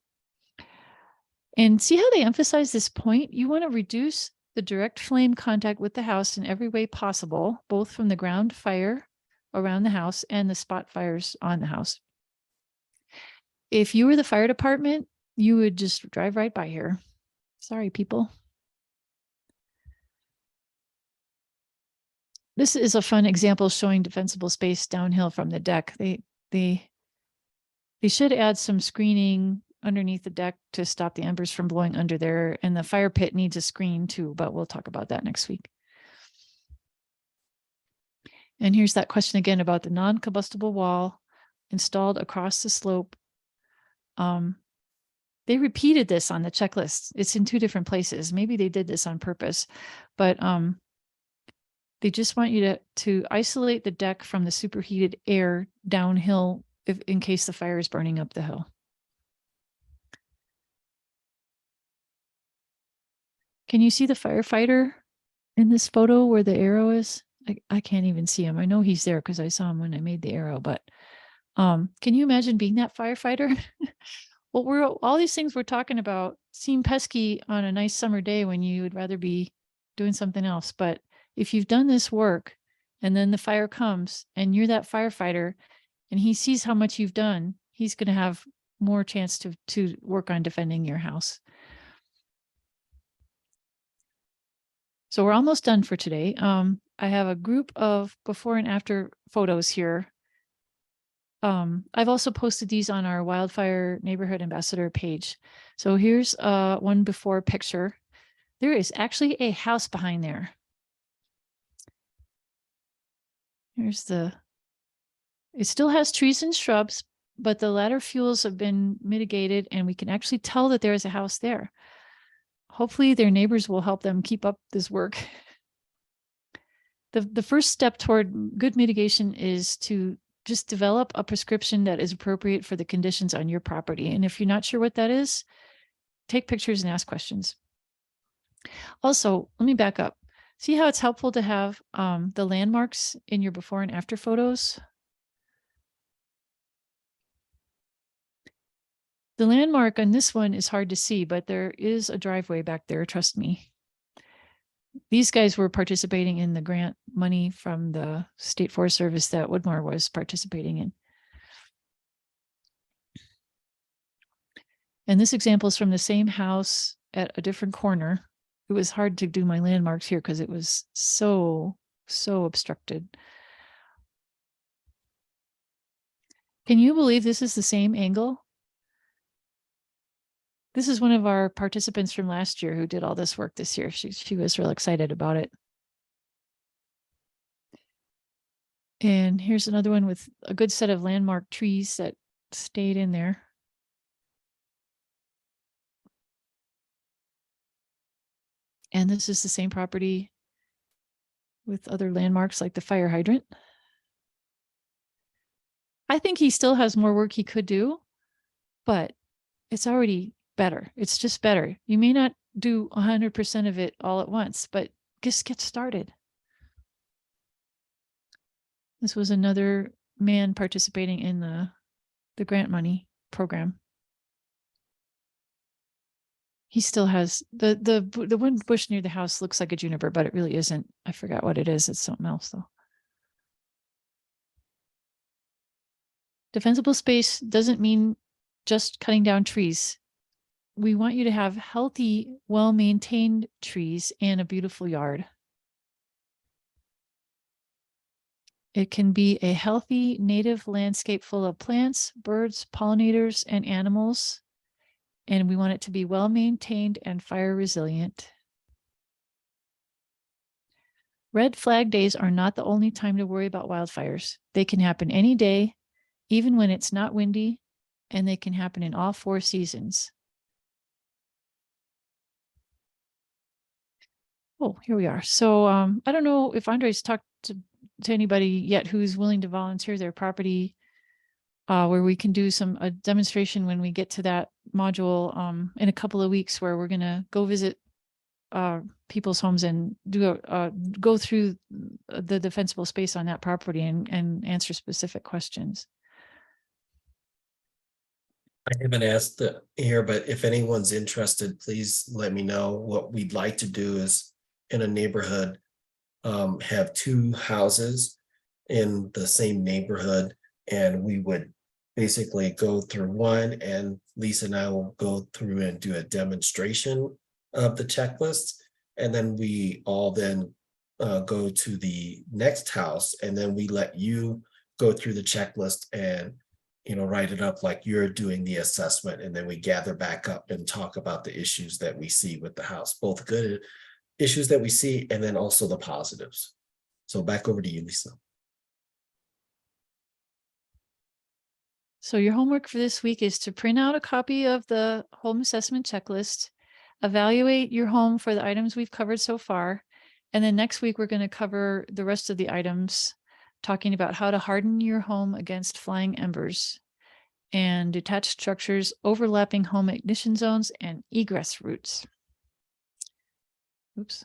And see how they emphasize this point? You want to reduce the direct flame contact with the house in every way possible, both from the ground fire around the house and the spot fires on the house. If you were the fire department, you would just drive right by here. Sorry, people. This is a fun example showing defensible space downhill from the deck. They should add some screening underneath the deck to stop the embers from blowing under there. And the fire pit needs a screen too, but we'll talk about that next week. And here's that question again about the non-combustible wall installed across the slope. They repeated this on the checklist. It's in 2 different places. Maybe they did this on purpose, but they just want you to isolate the deck from the superheated air downhill in case the fire is burning up the hill. Can you see the firefighter in this photo where the arrow is? I can't even see him. I know he's there because I saw him when I made the arrow, but can you imagine being that firefighter? Well, all these things we're talking about seem pesky on a nice summer day when you would rather be doing something else. But if you've done this work and then the fire comes and you're that firefighter and he sees how much you've done, he's going to have more chance to work on defending your house. So we're almost done for today. I have a group of before and after photos here. I've also posted these on our Wildfire Neighborhood Ambassador page. So here's one before picture. There is actually a house behind there. It still has trees and shrubs, but the ladder fuels have been mitigated and we can actually tell that there is a house there. Hopefully their neighbors will help them keep up this work. The first step toward good mitigation is to just develop a prescription that is appropriate for the conditions on your property. And if you're not sure what that is, take pictures and ask questions. Also, let me back up. See how it's helpful to have the landmarks in your before and after photos? The landmark on this one is hard to see, but there is a driveway back there, trust me. These guys were participating in the grant money from the State Forest Service that Woodmore was participating in. And this example is from the same house at a different corner. It was hard to do my landmarks here because it was so obstructed. Can you believe this is the same angle? This is one of our participants from last year who did all this work this year. She was real excited about it. And here's another one with a good set of landmark trees that stayed in there. And this is the same property with other landmarks like the fire hydrant. I think he still has more work he could do, but it's already better. It's just better. You may not do 100% of it all at once, but just get started. This was another man participating in the grant money program. He still has the one bush near the house looks like a juniper, but it really isn't. I forgot what it is. It's something else though. Defensible space doesn't mean just cutting down trees. We want you to have healthy, well-maintained trees and a beautiful yard. It can be a healthy native landscape full of plants, birds, pollinators, and animals. And we want it to be well-maintained and fire resilient. Red flag days are not the only time to worry about wildfires. They can happen any day, even when it's not windy, and they can happen in all 4 seasons. Oh, here we are. So I don't know if Andre's talked to anybody yet who's willing to volunteer their property where we can do a demonstration when we get to that module in a couple of weeks, where we're going to go visit people's homes and go through the defensible space on that property and answer specific questions. I haven't asked here, but if anyone's interested, please let me know. What we'd like to do is in a neighborhood, have 2 houses in the same neighborhood, and we would basically go through one, and Lisa and I will go through and do a demonstration of the checklist, and then we all then go to the next house, and then we let you go through the checklist and write it up like you're doing the assessment, and then we gather back up and talk about the issues that we see with the house, both good issues that we see and then also the positives. So back over to you, Lisa. So your homework for this week is to print out a copy of the home assessment checklist, evaluate your home for the items we've covered so far, and then next week we're going to cover the rest of the items, talking about how to harden your home against flying embers and detached structures, overlapping home ignition zones, and egress routes. Oops.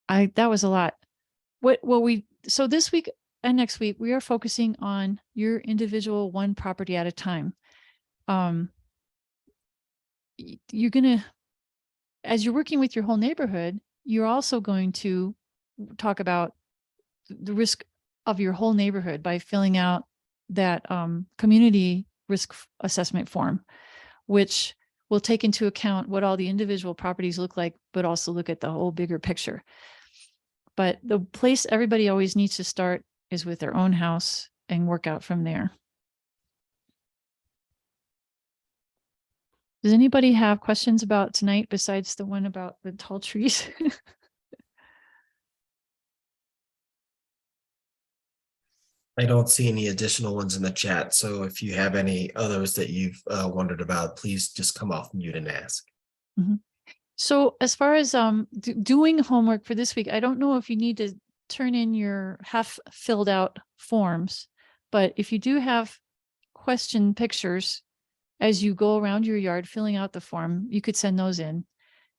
That was a lot. So this week and next week, we are focusing on your individual one property at a time. You're going to, as you're working with your whole neighborhood, you're also going to talk about the risk of your whole neighborhood by filling out that community risk assessment form, which will take into account what all the individual properties look like, but also look at the whole bigger picture. But the place everybody always needs to start is with their own house and work out from there. Does anybody have questions about tonight besides the one about the tall trees? I don't see any additional ones in the chat. So if you have any others that you've wondered about, please just come off mute and ask. Mm-hmm. So as far as doing homework for this week, I don't know if you need to turn in your half filled out forms, but if you do have question pictures as you go around your yard filling out the form, you could send those in.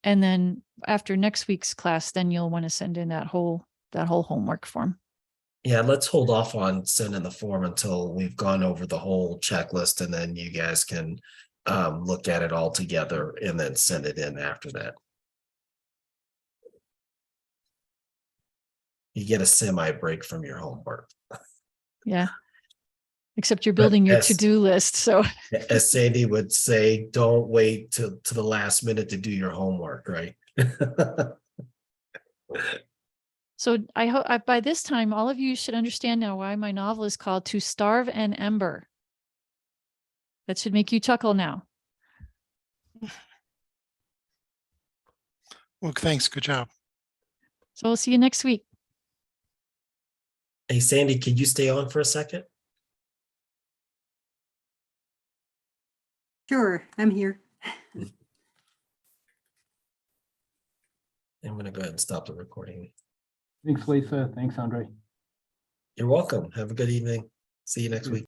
And then after next week's class, then you'll want to send in that whole homework form. Yeah, let's hold off on sending the form until we've gone over the whole checklist, and then you guys can look at it all together and then send it in after that. You get a semi break from your homework. Yeah. Except you're But building your as- to-do list. So As Sandy would say, don't wait to the last minute to do your homework, right? So I hope by this time, all of you should understand now why my novel is called To Starve an Ember. That should make you chuckle now. Well, thanks. Good job. So we'll see you next week. Hey, Sandy, can you stay on for a second? Sure, I'm here. I'm gonna go ahead and stop the recording. Thanks, Lisa. Thanks, Andre. You're welcome. Have a good evening. See you next week.